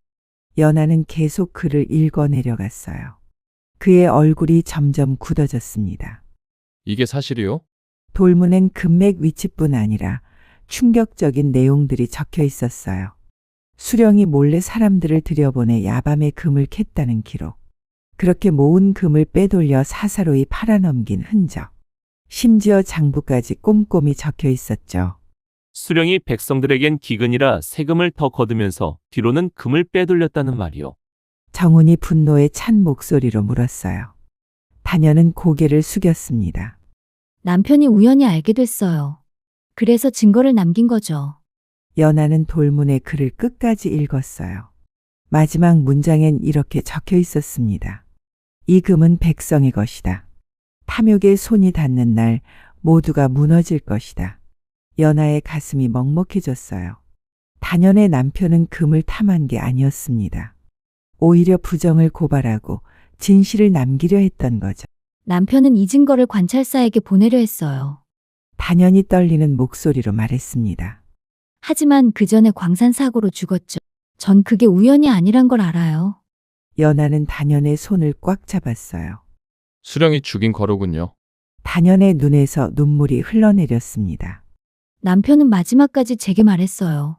연아는 계속 글을 읽어 내려갔어요. 그의 얼굴이 점점 굳어졌습니다. 이게 사실이요? 돌문엔 금맥 위치뿐 아니라 충격적인 내용들이 적혀 있었어요. 수령이 몰래 사람들을 들여보내 야밤에 금을 캤다는 기록. 그렇게 모은 금을 빼돌려 사사로이 팔아넘긴 흔적. 심지어 장부까지 꼼꼼히 적혀 있었죠. 수령이 백성들에겐 기근이라 세금을 더 거두면서 뒤로는 금을 빼돌렸다는 말이요. 정훈이 분노에 찬 목소리로 물었어요. 다녀는 고개를 숙였습니다. 남편이 우연히 알게 됐어요. 그래서 증거를 남긴 거죠. 연아는 돌문의 글을 끝까지 읽었어요. 마지막 문장엔 이렇게 적혀 있었습니다. 이 금은 백성의 것이다. 탐욕에 손이 닿는 날 모두가 무너질 것이다. 연아의 가슴이 먹먹해졌어요. 단연의 남편은 금을 탐한 게 아니었습니다. 오히려 부정을 고발하고 진실을 남기려 했던 거죠. 남편은 이 증거를 관찰사에게 보내려 했어요. 단연히 떨리는 목소리로 말했습니다. 하지만 그 전에 광산 사고로 죽었죠. 전 그게 우연이 아니란 걸 알아요. 연아는 단연의 손을 꽉 잡았어요. 수령이 죽인 거로군요. 단연의 눈에서 눈물이 흘러내렸습니다. 남편은 마지막까지 제게 말했어요.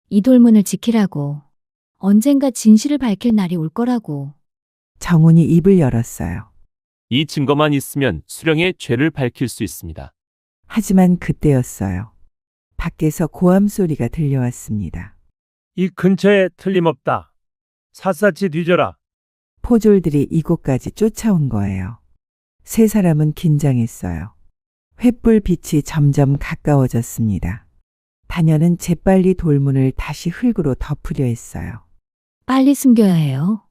이 돌문을 지키라고. 언젠가 진실을 밝힐 날이 올 거라고. 정훈이 입을 열었어요. 이 증거만 있으면 수령의 죄를 밝힐 수 있습니다. 하지만 그때였어요. 밖에서 고함 소리가 들려왔습니다. 이 근처에 틀림없다. 샅샅이 뒤져라. 포졸들이 이곳까지 쫓아온 거예요. 세 사람은 긴장했어요. 횃불 빛이 점점 가까워졌습니다. 다녀는 재빨리 돌문을 다시 흙으로 덮으려 했어요. 빨리 숨겨야 해요.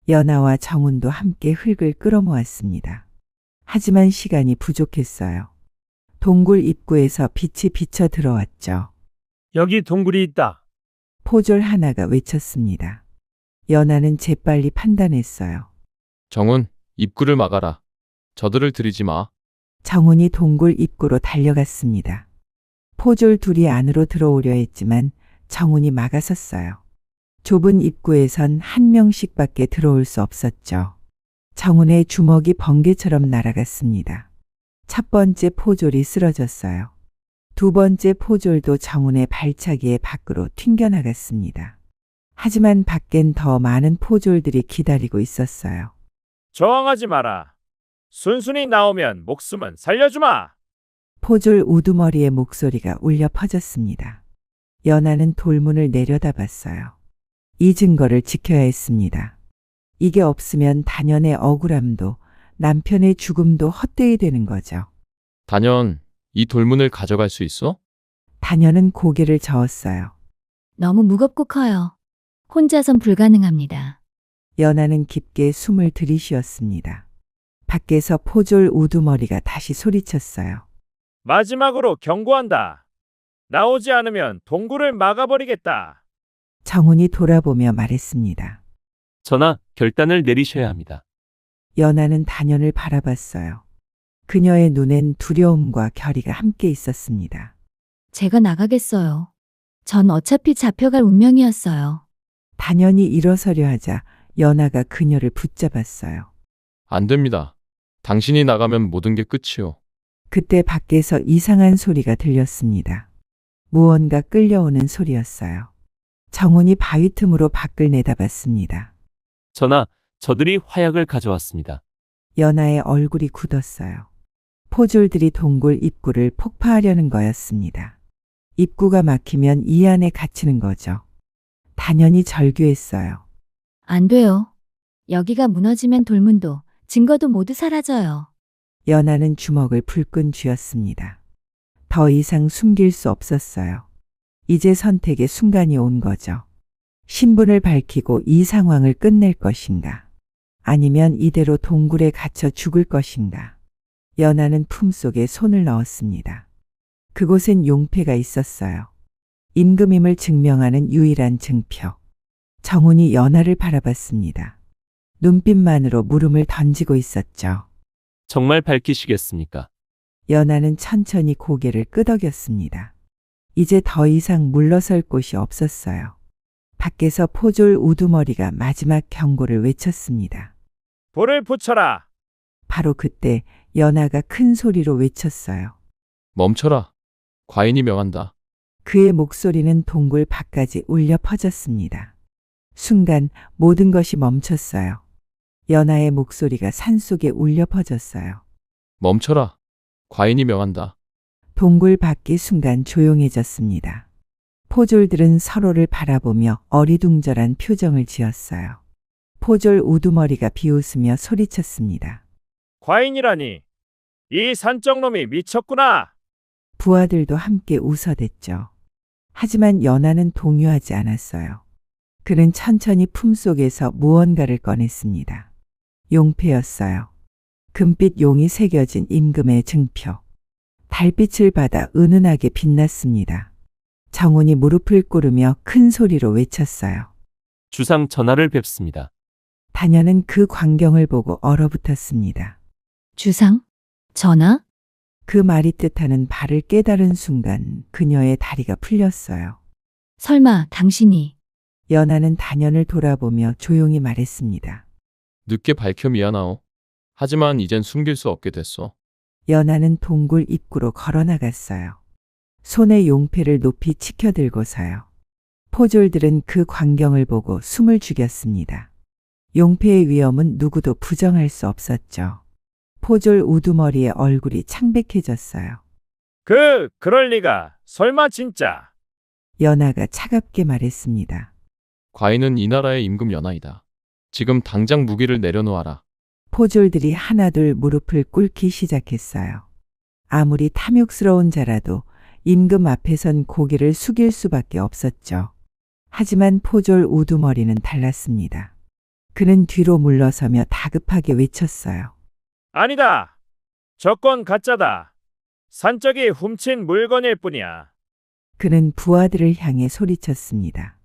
연아와 정훈도 함께 흙을 끌어모았습니다. 하지만 시간이 부족했어요. 동굴 입구에서 빛이 비쳐 들어왔죠. 여기 동굴이 있다. 포졸 하나가 외쳤습니다. 연아는 재빨리 판단했어요. 정훈, 입구를 막아라. 저들을 들이지 마. 정훈이 동굴 입구로 달려갔습니다. 포졸 둘이 안으로 들어오려 했지만 정훈이 막아섰어요. 좁은 입구에선 한 명씩밖에 들어올 수 없었죠. 정훈의 주먹이 번개처럼 날아갔습니다. 첫 번째 포졸이 쓰러졌어요. 두 번째 포졸도 정훈의 발차기에 밖으로 튕겨나갔습니다. 하지만 밖엔 더 많은 포졸들이 기다리고 있었어요. 저항하지 마라. 순순히 나오면 목숨은 살려주마. 포졸 우두머리의 목소리가 울려 퍼졌습니다. 연아는 돌문을 내려다봤어요. 이 증거를 지켜야 했습니다. 이게 없으면 단연의 억울함도 남편의 죽음도 헛되이 되는 거죠. 단연, 이 돌문을 가져갈 수 있어? 단연은 고개를 저었어요. 너무 무겁고 커요. 혼자선 불가능합니다. 연아는 깊게 숨을 들이쉬었습니다. 밖에서 포졸 우두머리가 다시 소리쳤어요. 마지막으로 경고한다. 나오지 않으면 동굴을 막아버리겠다. 정훈이 돌아보며 말했습니다. 전하, 결단을 내리셔야 합니다. 연아는 단연을 바라봤어요. 그녀의 눈엔 두려움과 결의가 함께 있었습니다. 제가 나가겠어요. 전 어차피 잡혀갈 운명이었어요. 단연이 일어서려 하자 연하가 그녀를 붙잡았어요. 안 됩니다. 당신이 나가면 모든 게 끝이요. 그때 밖에서 이상한 소리가 들렸습니다. 무언가 끌려오는 소리였어요. 정훈이 바위 틈으로 밖을 내다봤습니다. 전하, 저들이 화약을 가져왔습니다. 연하의 얼굴이 굳었어요. 포졸들이 동굴 입구를 폭파하려는 거였습니다. 입구가 막히면 이 안에 갇히는 거죠. 단연히 절규했어요. 안 돼요. 여기가 무너지면 돌문도 증거도 모두 사라져요. 연하는 주먹을 불끈 쥐었습니다. 더 이상 숨길 수 없었어요. 이제 선택의 순간이 온 거죠. 신분을 밝히고 이 상황을 끝낼 것인가? 아니면 이대로 동굴에 갇혀 죽을 것인가? 연하는 품속에 손을 넣었습니다. 그곳엔 용패가 있었어요. 임금임을 증명하는 유일한 증표. 정훈이 연하를 바라봤습니다. 눈빛만으로 물음을 던지고 있었죠. 정말 밝히시겠습니까? 연하는 천천히 고개를 끄덕였습니다. 이제 더 이상 물러설 곳이 없었어요. 밖에서 포졸 우두머리가 마지막 경고를 외쳤습니다. 불을 붙여라. 바로 그때 연하가 큰 소리로 외쳤어요. 멈춰라. 과인이 명한다. 그의 목소리는 동굴 밖까지 울려 퍼졌습니다. 순간 모든 것이 멈췄어요. 연하의 목소리가 산속에 울려 퍼졌어요. 멈춰라. 과인이 명한다. 동굴 밖이 순간 조용해졌습니다. 포졸들은 서로를 바라보며 어리둥절한 표정을 지었어요. 포졸 우두머리가 비웃으며 소리쳤습니다. 과인이라니. 이 산적놈이 미쳤구나. 부하들도 함께 웃어댔죠. 하지만 연하는 동요하지 않았어요. 그는 천천히 품속에서 무언가를 꺼냈습니다. 용패였어요. 금빛 용이 새겨진 임금의 증표. 달빛을 받아 은은하게 빛났습니다. 정훈이 무릎을 꿇으며 큰 소리로 외쳤어요. 주상 전하를 뵙습니다. 단연은 그 광경을 보고 얼어붙었습니다. 주상? 전하? 그 말이 뜻하는 바를 깨달은 순간 그녀의 다리가 풀렸어요. 설마 당신이 연하는 단연을 돌아보며 조용히 말했습니다. 늦게 밝혀 미안하오. 하지만 이젠 숨길 수 없게 됐어. 연하는 동굴 입구로 걸어나갔어요. 손에 용패를 높이 치켜들고서요. 포졸들은 그 광경을 보고 숨을 죽였습니다. 용패의 위엄은 누구도 부정할 수 없었죠. 포졸 우두머리의 얼굴이 창백해졌어요. 그럴 리가. 설마 진짜. 연하가 차갑게 말했습니다. 과인은 이 나라의 임금 연하이다. 지금 당장 무기를 내려놓아라. 포졸들이 하나둘 무릎을 꿇기 시작했어요. 아무리 탐욕스러운 자라도 임금 앞에선 고개를 숙일 수밖에 없었죠. 하지만 포졸 우두머리는 달랐습니다. 그는 뒤로 물러서며 다급하게 외쳤어요. 아니다. 저건 가짜다. 산적이 훔친 물건일 뿐이야. 그는 부하들을 향해 소리쳤습니다.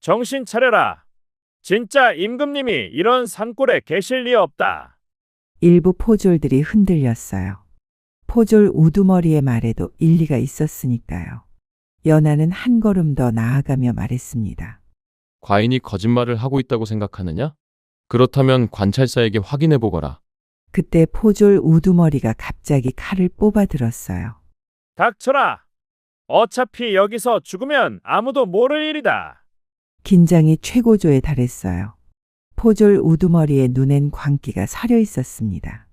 정신 차려라. 진짜 임금님이 이런 산골에 계실 리 없다. 일부 포졸들이 흔들렸어요. 포졸 우두머리의 말에도 일리가 있었으니까요. 연하는 한 걸음 더 나아가며 말했습니다. 과인이 거짓말을 하고 있다고 생각하느냐? 그렇다면 관찰사에게 확인해 보거라. 그때 포졸 우두머리가 갑자기 칼을 뽑아 들었어요. 닥쳐라. 어차피 여기서 죽으면 아무도 모를 일이다. 긴장이 최고조에 달했어요. 포졸 우두머리의 눈엔 광기가 서려 있었습니다.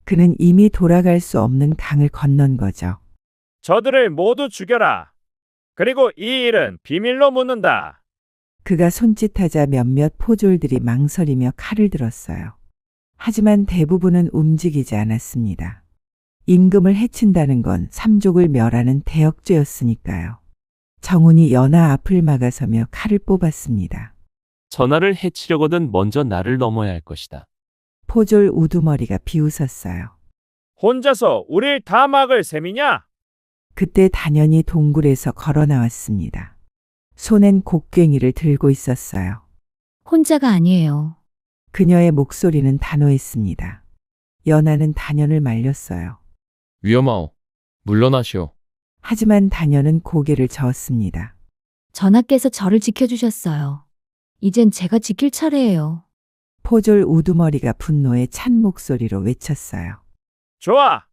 그는 이미 돌아갈 수 없는 강을 건넌 거죠. 저들을 모두 죽여라. 그리고 이 일은 비밀로 묻는다. 그가 손짓하자 몇몇 포졸들이 망설이며 칼을 들었어요. 하지만 대부분은 움직이지 않았습니다. 임금을 해친다는 건 삼족을 멸하는 대역죄였으니까요. 정훈이 연하 앞을 막아서며 칼을 뽑았습니다. 전하를 해치려거든 먼저 나를 넘어야 할 것이다. 포졸 우두머리가 비웃었어요. 혼자서 우릴 다 막을 셈이냐? 그때 단연히 동굴에서 걸어 나왔습니다. 손엔 곡괭이를 들고 있었어요. 혼자가 아니에요. 그녀의 목소리는 단호했습니다. 연하는 단연을 말렸어요. 위험하오. 물러나시오. 하지만 단연은 고개를 저었습니다. 전하께서 저를 지켜주셨어요. 이젠 제가 지킬 차례예요. 포졸 우두머리가 분노에 찬 목소리로 외쳤어요. 좋아.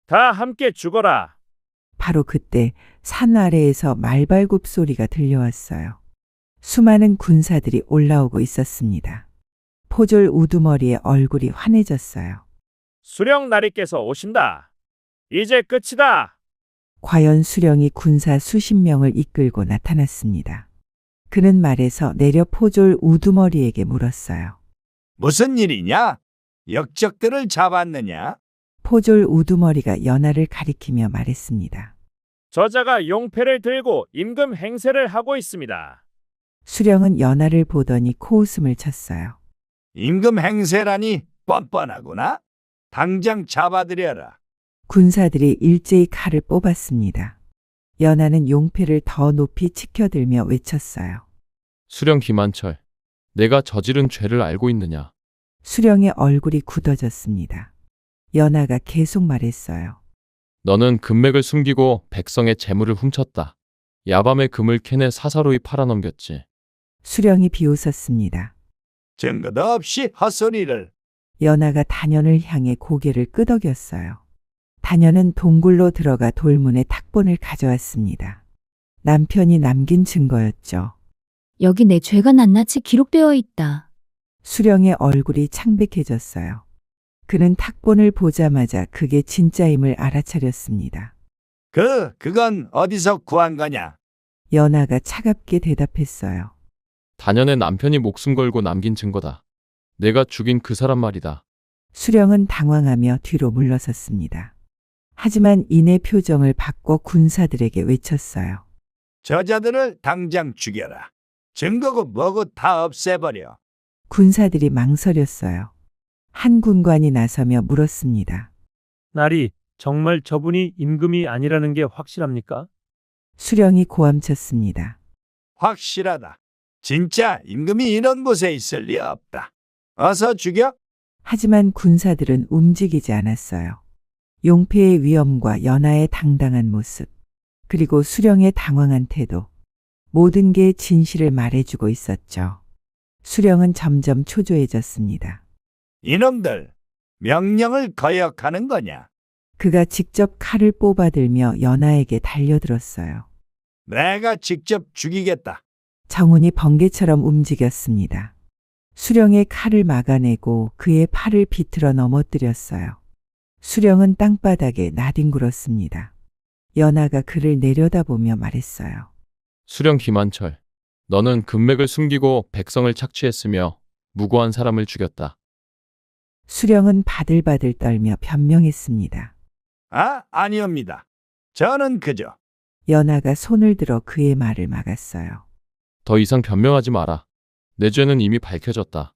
다 함께 죽어라. 바로 그때 산 아래에서 말발굽 소리가 들려왔어요. 수많은 군사들이 올라오고 있었습니다. 포졸 우두머리의 얼굴이 환해졌어요. 수령 나리께서 오신다. 이제 끝이다. 과연 수령이 군사 수십 명을 이끌고 나타났습니다. 그는 말에서 내려 포졸 우두머리에게 물었어요. 무슨 일이냐? 역적들을 잡았느냐? 포졸 우두머리가 연하를 가리키며 말했습니다. 저자가 용패를 들고 임금 행세를 하고 있습니다. 수령은 연하를 보더니 코웃음을 쳤어요. 임금 행세라니 뻔뻔하구나. 당장 잡아들여라. 군사들이 일제히 칼을 뽑았습니다. 연하는 용패를 더 높이 치켜들며 외쳤어요. 수령 김한철, 내가 저지른 죄를 알고 있느냐? 수령의 얼굴이 굳어졌습니다. 연하가 계속 말했어요. 너는 금맥을 숨기고 백성의 재물을 훔쳤다. 야밤에 금을 캐내 사사로이 팔아넘겼지. 수령이 비웃었습니다. 증거도 없이 헛소리를. 연하가 단연을 향해 고개를 끄덕였어요. 단연은 동굴로 들어가 돌문에 탁본을 가져왔습니다. 남편이 남긴 증거였죠. 여기 내 죄가 낱낱이 기록되어 있다. 수령의 얼굴이 창백해졌어요. 그는 탁본을 보자마자 그게 진짜임을 알아차렸습니다. 그건 어디서 구한 거냐? 연하가 차갑게 대답했어요. 단연의 남편이 목숨 걸고 남긴 증거다. 내가 죽인 그 사람 말이다. 수령은 당황하며 뒤로 물러섰습니다. 하지만 이내 표정을 바꿔 군사들에게 외쳤어요. 저자들을 당장 죽여라. 증거고 뭐고 다 없애버려. 군사들이 망설였어요. 한 군관이 나서며 물었습니다. 나리, 정말 저분이 임금이 아니라는 게 확실합니까? 수령이 고함쳤습니다. 확실하다. 진짜 임금이 이런 곳에 있을 리 없다. 어서 죽여. 하지만 군사들은 움직이지 않았어요. 용패의 위엄과 연하의 당당한 모습, 그리고 수령의 당황한 태도, 모든 게 진실을 말해주고 있었죠. 수령은 점점 초조해졌습니다. 이놈들, 명령을 거역하는 거냐? 그가 직접 칼을 뽑아들며 연하에게 달려들었어요. 내가 직접 죽이겠다. 정훈이 번개처럼 움직였습니다. 수령의 칼을 막아내고 그의 팔을 비틀어 넘어뜨렸어요. 수령은 땅바닥에 나뒹굴었습니다. 연하가 그를 내려다보며 말했어요. 수령 김한철, 너는 금맥을 숨기고 백성을 착취했으며 무고한 사람을 죽였다. 수령은 바들바들 떨며 변명했습니다. 아니옵니다. 저는 그저 연하가 손을 들어 그의 말을 막았어요. 더 이상 변명하지 마라. 내 죄는 이미 밝혀졌다.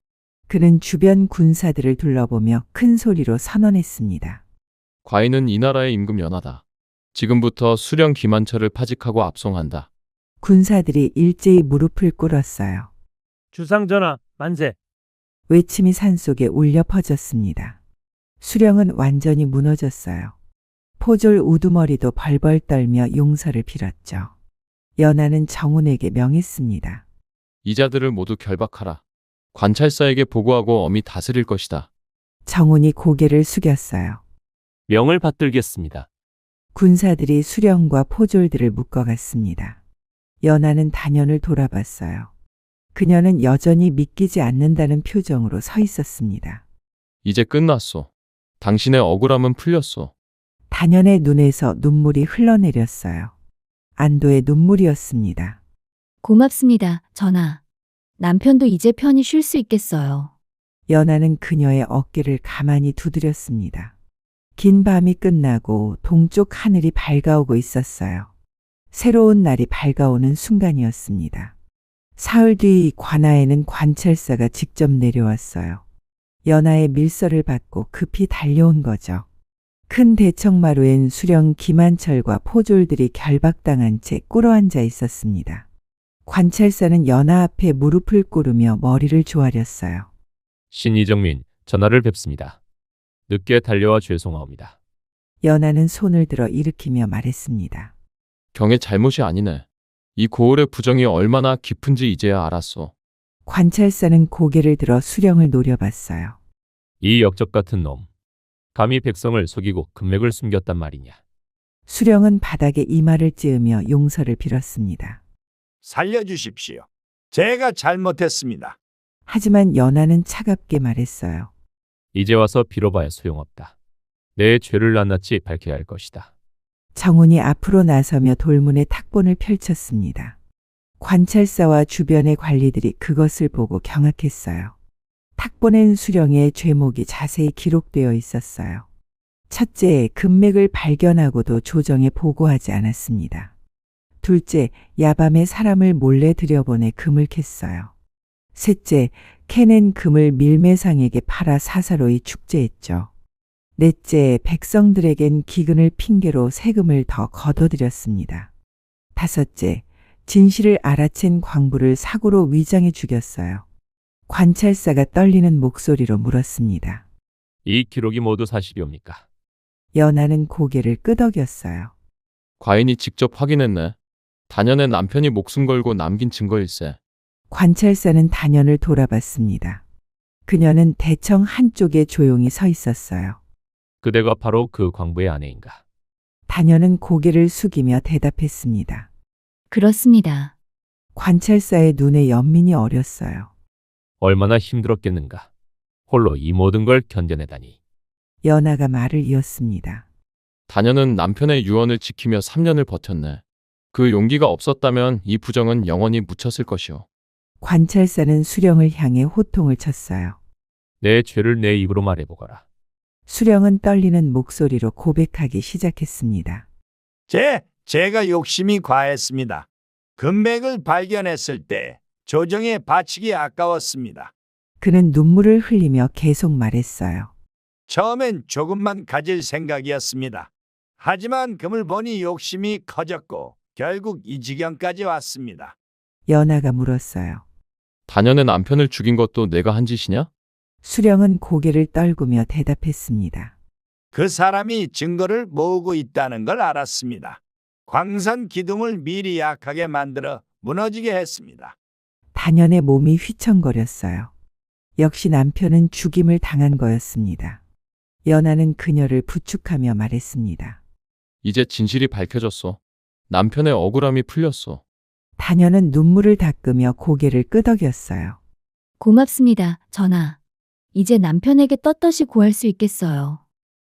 그는 주변 군사들을 둘러보며 큰 소리로 선언했습니다. 과인은 이 나라의 임금 연하다. 지금부터 수령 김한철을 파직하고 압송한다. 군사들이 일제히 무릎을 꿇었어요. 주상전하, 만세. 외침이 산속에 울려 퍼졌습니다. 수령은 완전히 무너졌어요. 포졸 우두머리도 벌벌 떨며 용서를 빌었죠. 연하는 정훈에게 명했습니다. 이자들을 모두 결박하라. 관찰사에게 보고하고 엄히 다스릴 것이다. 정훈이 고개를 숙였어요. 명을 받들겠습니다. 군사들이 수령과 포졸들을 묶어갔습니다. 연하는 단연을 돌아봤어요. 그녀는 여전히 믿기지 않는다는 표정으로 서 있었습니다. 이제 끝났소. 당신의 억울함은 풀렸소. 단연의 눈에서 눈물이 흘러내렸어요. 안도의 눈물이었습니다. 고맙습니다, 전하. 남편도 이제 편히 쉴 수 있겠어요. 연하는 그녀의 어깨를 가만히 두드렸습니다. 긴 밤이 끝나고 동쪽 하늘이 밝아오고 있었어요. 새로운 날이 밝아오는 순간이었습니다. 사흘 뒤 관아에는 관찰사가 직접 내려왔어요. 연하의 밀서를 받고 급히 달려온 거죠. 큰 대청마루엔 수령 김한철과 포졸들이 결박당한 채 꿇어앉아 있었습니다. 관찰사는 연하 앞에 무릎을 꿇으며 머리를 조아렸어요. 신이정민, 전하를 뵙습니다. 늦게 달려와 죄송하옵니다. 연하는 손을 들어 일으키며 말했습니다. 경의 잘못이 아니네. 이 고을의 부정이 얼마나 깊은지 이제야 알았소. 관찰사는 고개를 들어 수령을 노려봤어요. 이 역적 같은 놈. 감히 백성을 속이고 금맥을 숨겼단 말이냐. 수령은 바닥에 이마를 찌으며 용서를 빌었습니다. 살려주십시오. 제가 잘못했습니다. 하지만 연하는 차갑게 말했어요. 이제 와서 빌어봐야 소용없다. 내 죄를 낱낱이 밝혀야 할 것이다. 정훈이 앞으로 나서며 돌문의 탁본을 펼쳤습니다. 관찰사와 주변의 관리들이 그것을 보고 경악했어요. 탁본엔 수령의 죄목이 자세히 기록되어 있었어요. 첫째, 금맥을 발견하고도 조정에 보고하지 않았습니다. 둘째, 야밤에 사람을 몰래 들여보내 금을 캤어요. 셋째, 캐낸 금을 밀매상에게 팔아 사사로이 축제했죠. 넷째, 백성들에겐 기근을 핑계로 세금을 더 걷어들였습니다. 다섯째, 진실을 알아챈 광부를 사고로 위장해 죽였어요. 관찰사가 떨리는 목소리로 물었습니다. 이 기록이 모두 사실이옵니까? 연하는 고개를 끄덕였어요. 과인이 직접 확인했네. 단연의 남편이 목숨 걸고 남긴 증거일세. 관찰사는 단연을 돌아봤습니다. 그녀는 대청 한쪽에 조용히 서 있었어요. 그대가 바로 그 광부의 아내인가? 단연은 고개를 숙이며 대답했습니다. 그렇습니다. 관찰사의 눈에 연민이 어렸어요. 얼마나 힘들었겠는가. 홀로 이 모든 걸 견뎌내다니. 연하가 말을 이었습니다. 단연은 남편의 유언을 지키며 3년을 버텼네. 그 용기가 없었다면 이 부정은 영원히 묻혔을 것이오. 관찰사는 수령을 향해 호통을 쳤어요. 내 죄를 내 입으로 말해보거라. 수령은 떨리는 목소리로 고백하기 시작했습니다. 제가 욕심이 과했습니다. 금맥을 발견했을 때 조정에 바치기 아까웠습니다. 그는 눈물을 흘리며 계속 말했어요. 처음엔 조금만 가질 생각이었습니다. 하지만 금을 보니 욕심이 커졌고 결국 이 지경까지 왔습니다. 연하가 물었어요. 단연의 남편을 죽인 것도 내가 한 짓이냐? 수령은 고개를 떨구며 대답했습니다. 그 사람이 증거를 모으고 있다는 걸 알았습니다. 광산 기둥을 미리 약하게 만들어 무너지게 했습니다. 단연의 몸이 휘청거렸어요. 역시 남편은 죽임을 당한 거였습니다. 연하는 그녀를 부축하며 말했습니다. 이제 진실이 밝혀졌어. 남편의 억울함이 풀렸어. 단연은 눈물을 닦으며 고개를 끄덕였어요. 고맙습니다, 전하. 이제 남편에게 떳떳이 구할 수 있겠어요.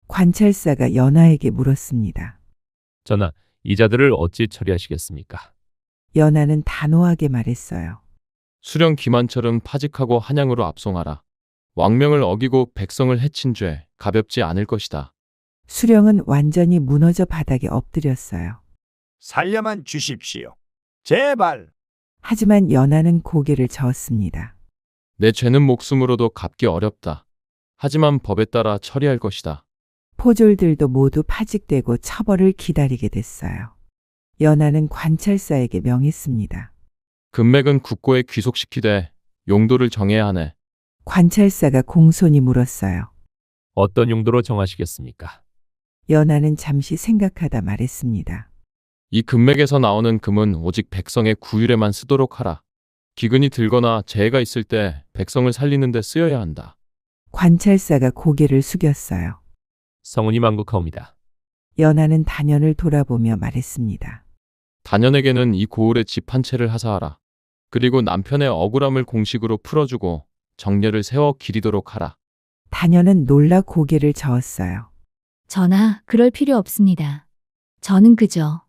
관찰사가 연하에게 물었습니다. 전하, 이 자들을 어찌 처리하시겠습니까? 연하는 단호하게 말했어요. 수령 기만철은 파직하고 한양으로 압송하라. 왕명을 어기고 백성을 해친 죄 가볍지 않을 것이다. 수령은 완전히 무너져 바닥에 엎드렸어요. 살려만 주십시오. 제발. 하지만 연하는 고개를 저었습니다. 내 죄는 목숨으로도 갚기 어렵다. 하지만 법에 따라 처리할 것이다. 포졸들도 모두 파직되고 처벌을 기다리게 됐어요. 연하는 관찰사에게 명했습니다. 금맥은 국고에 귀속시키되 용도를 정해야 하네. 관찰사가 공손히 물었어요. 어떤 용도로 정하시겠습니까? 연하는 잠시 생각하다 말했습니다. 이 금맥에서 나오는 금은 오직 백성의 구휼에만 쓰도록 하라. 기근이 들거나 재해가 있을 때 백성을 살리는 데 쓰여야 한다. 관찰사가 고개를 숙였어요. 성은이 만국하옵니다. 연하는 단연을 돌아보며 말했습니다. 단연에게는 이 고을에 집 한 채를 하사하라. 그리고 남편의 억울함을 공식으로 풀어주고 정례를 세워 기리도록 하라. 단연은 놀라 고개를 저었어요. 전하, 그럴 필요 없습니다. 저는 그저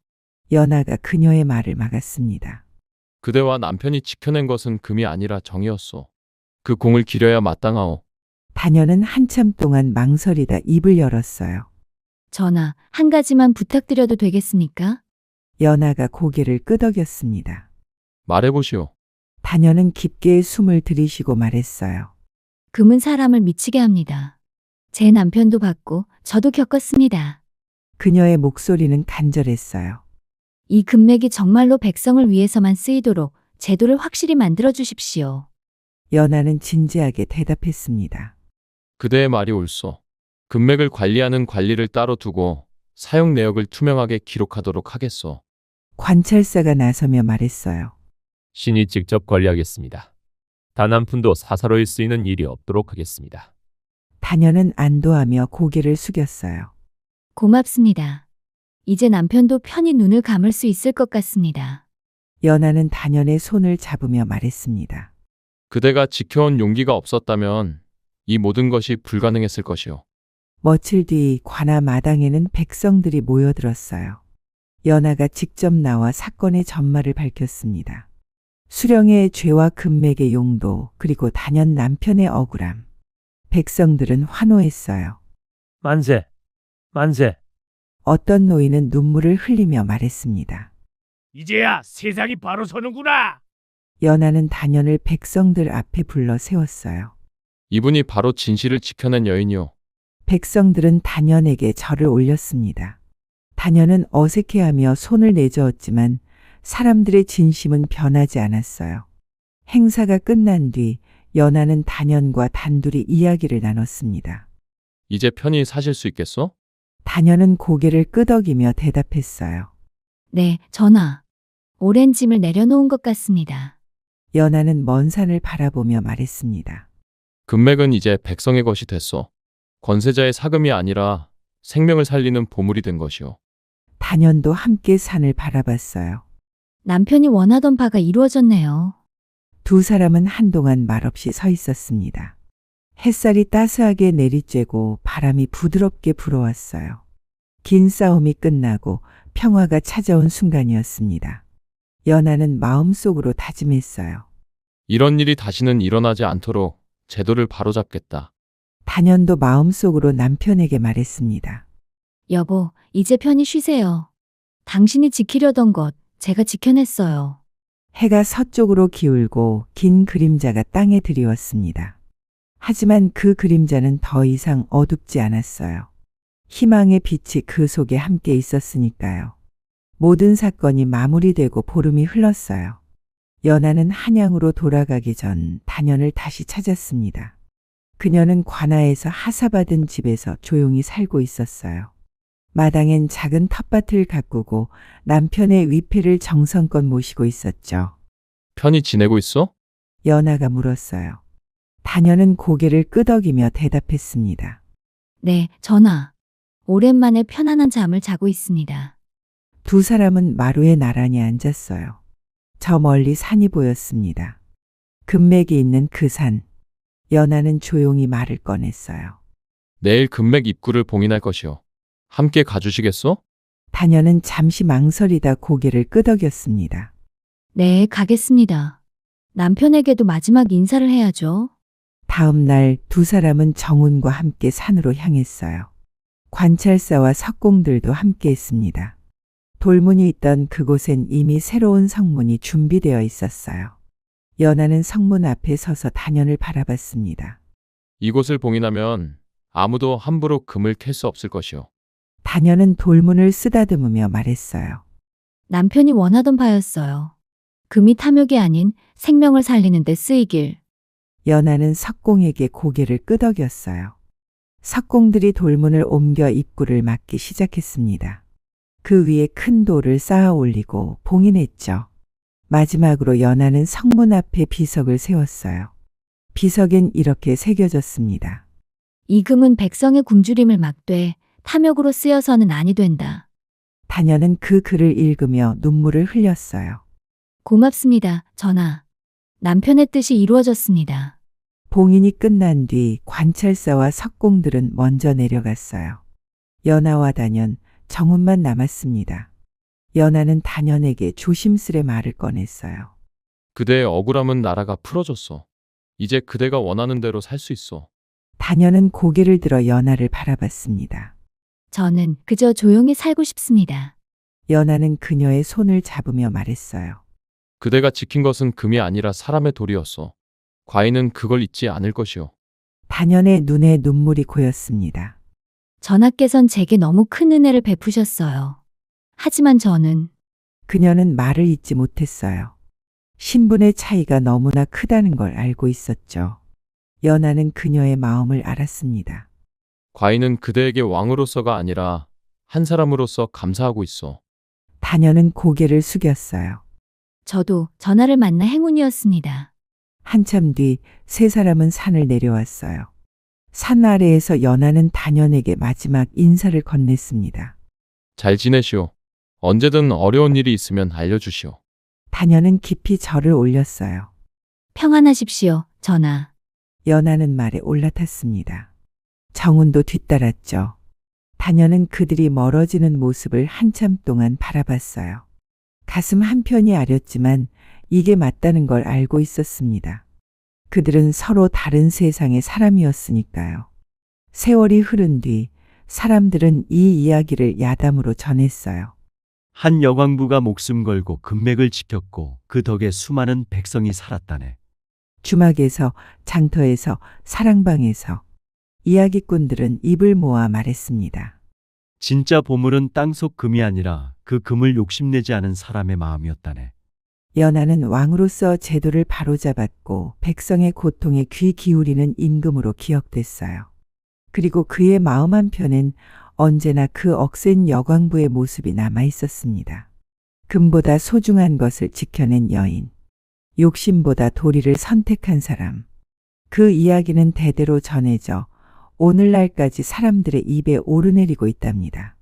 연하가 그녀의 말을 막았습니다. 그대와 남편이 지켜낸 것은 금이 아니라 정이었소. 그 공을 기려야 마땅하오. 단연은 한참 동안 망설이다 입을 열었어요. 전하, 한 가지만 부탁드려도 되겠습니까? 연하가 고개를 끄덕였습니다. 말해보시오. 단연은 깊게 숨을 들이쉬고 말했어요. 금은 사람을 미치게 합니다. 제 남편도 받고 저도 겪었습니다. 그녀의 목소리는 간절했어요. 이 금맥이 정말로 백성을 위해서만 쓰이도록 제도를 확실히 만들어 주십시오. 연하는 진지하게 대답했습니다. 그대의 말이 옳소. 금맥을 관리하는 관리를 따로 두고 사용 내역을 투명하게 기록하도록 하겠소. 관찰사가 나서며 말했어요. 신이 직접 관리하겠습니다. 단 한 푼도 사사로이 쓰이는 일이 없도록 하겠습니다. 다녀는 안도하며 고개를 숙였어요. 고맙습니다. 이제 남편도 편히 눈을 감을 수 있을 것 같습니다. 연하는 다년의 손을 잡으며 말했습니다. 그대가 지켜온 용기가 없었다면 이 모든 것이 불가능했을 것이오. 며칠 뒤 관아 마당에는 백성들이 모여들었어요. 연하가 직접 나와 사건의 전말을 밝혔습니다. 수령의 죄와 금맥의 용도, 그리고 단연 남편의 억울함. 백성들은 환호했어요. 만세, 만세. 어떤 노인은 눈물을 흘리며 말했습니다. 이제야 세상이 바로 서는구나. 연하는 단연을 백성들 앞에 불러 세웠어요. 이분이 바로 진실을 지켜낸 여인이오. 백성들은 단연에게 절을 올렸습니다. 단연은 어색해하며 손을 내저었지만 사람들의 진심은 변하지 않았어요. 행사가 끝난 뒤 연하는 단연과 단둘이 이야기를 나눴습니다. 이제 편히 사실 수 있겠소? 단연은 고개를 끄덕이며 대답했어요. 네, 전하. 오랜 짐을 내려놓은 것 같습니다. 연하는 먼 산을 바라보며 말했습니다. 금맥은 이제 백성의 것이 됐소. 권세자의 사금이 아니라 생명을 살리는 보물이 된 것이오. 단연도 함께 산을 바라봤어요. 남편이 원하던 바가 이루어졌네요. 두 사람은 한동안 말없이 서 있었습니다. 햇살이 따스하게 내리쬐고 바람이 부드럽게 불어왔어요. 긴 싸움이 끝나고 평화가 찾아온 순간이었습니다. 연하는 마음속으로 다짐했어요. 이런 일이 다시는 일어나지 않도록 제도를 바로잡겠다. 단연도 마음속으로 남편에게 말했습니다. 여보, 이제 편히 쉬세요. 당신이 지키려던 것 제가 지켜냈어요. 해가 서쪽으로 기울고 긴 그림자가 땅에 드리웠습니다. 하지만 그 그림자는 더 이상 어둡지 않았어요. 희망의 빛이 그 속에 함께 있었으니까요. 모든 사건이 마무리되고 보름이 흘렀어요. 연하는 한양으로 돌아가기 전 단연을 다시 찾았습니다. 그녀는 관아에서 하사받은 집에서 조용히 살고 있었어요. 마당엔 작은 텃밭을 가꾸고 남편의 위패를 정성껏 모시고 있었죠. 편히 지내고 있어? 연하가 물었어요. 단연은 고개를 끄덕이며 대답했습니다. 네, 전하. 오랜만에 편안한 잠을 자고 있습니다. 두 사람은 마루에 나란히 앉았어요. 저 멀리 산이 보였습니다. 금맥이 있는 그 산. 연하는 조용히 말을 꺼냈어요. 내일 금맥 입구를 봉인할 것이오. 함께 가주시겠소? 단연은 잠시 망설이다 고개를 끄덕였습니다. 네, 가겠습니다. 남편에게도 마지막 인사를 해야죠. 다음 날 두 사람은 정운과 함께 산으로 향했어요. 관찰사와 석공들도 함께 했습니다. 돌문이 있던 그곳엔 이미 새로운 성문이 준비되어 있었어요. 연하는 성문 앞에 서서 단연을 바라봤습니다. 이곳을 봉인하면 아무도 함부로 금을 캘 수 없을 것이오. 단연은 돌문을 쓰다듬으며 말했어요. 남편이 원하던 바였어요. 금이 탐욕이 아닌 생명을 살리는 데 쓰이길. 연하는 석공에게 고개를 끄덕였어요. 석공들이 돌문을 옮겨 입구를 막기 시작했습니다. 그 위에 큰 돌을 쌓아 올리고 봉인했죠. 마지막으로 연하는 성문 앞에 비석을 세웠어요. 비석엔 이렇게 새겨졌습니다. 이 금은 백성의 굶주림을 막되 탐욕으로 쓰여서는 아니 된다. 단연은 그 글을 읽으며 눈물을 흘렸어요. 고맙습니다, 전하. 남편의 뜻이 이루어졌습니다. 봉인이 끝난 뒤 관찰사와 석공들은 먼저 내려갔어요. 연하와 단연, 정운만 남았습니다. 연하는 단연에게 조심스레 말을 꺼냈어요. 그대의 억울함은 나라가 풀어줬소. 이제 그대가 원하는 대로 살 수 있어. 단연은 고개를 들어 연하를 바라봤습니다. 저는 그저 조용히 살고 싶습니다. 연하는 그녀의 손을 잡으며 말했어요. 그대가 지킨 것은 금이 아니라 사람의 돌이었소. 과인은 그걸 잊지 않을 것이오. 단연의 눈에 눈물이 고였습니다. 전하께선 제게 너무 큰 은혜를 베푸셨어요. 하지만 저는 그녀는 말을 잇지 못했어요. 신분의 차이가 너무나 크다는 걸 알고 있었죠. 연하는 그녀의 마음을 알았습니다. 과인은 그대에게 왕으로서가 아니라 한 사람으로서 감사하고 있어. 단연은 고개를 숙였어요. 저도 전하를 만나 행운이었습니다. 한참 뒤 세 사람은 산을 내려왔어요. 산 아래에서 연하는 단연에게 마지막 인사를 건넸습니다. 잘 지내시오. 언제든 어려운 일이 있으면 알려주시오. 단연은 깊이 절을 올렸어요. 평안하십시오, 전하. 연하는 말에 올라탔습니다. 정운도 뒤따랐죠. 단연은 그들이 멀어지는 모습을 한참 동안 바라봤어요. 가슴 한편이 아렸지만 이게 맞다는 걸 알고 있었습니다. 그들은 서로 다른 세상의 사람이었으니까요. 세월이 흐른 뒤 사람들은 이 이야기를 야담으로 전했어요. 한 여광부가 목숨 걸고 금맥을 지켰고 그 덕에 수많은 백성이 살았다네. 주막에서, 장터에서, 사랑방에서 이야기꾼들은 입을 모아 말했습니다. 진짜 보물은 땅속 금이 아니라 그 금을 욕심내지 않은 사람의 마음이었다네. 연하는 왕으로서 제도를 바로잡았고 백성의 고통에 귀 기울이는 임금으로 기억됐어요. 그리고 그의 마음 한편엔 언제나 그 억센 여광부의 모습이 남아 있었습니다. 금보다 소중한 것을 지켜낸 여인, 욕심보다 도리를 선택한 사람. 그 이야기는 대대로 전해져 오늘날까지 사람들의 입에 오르내리고 있답니다.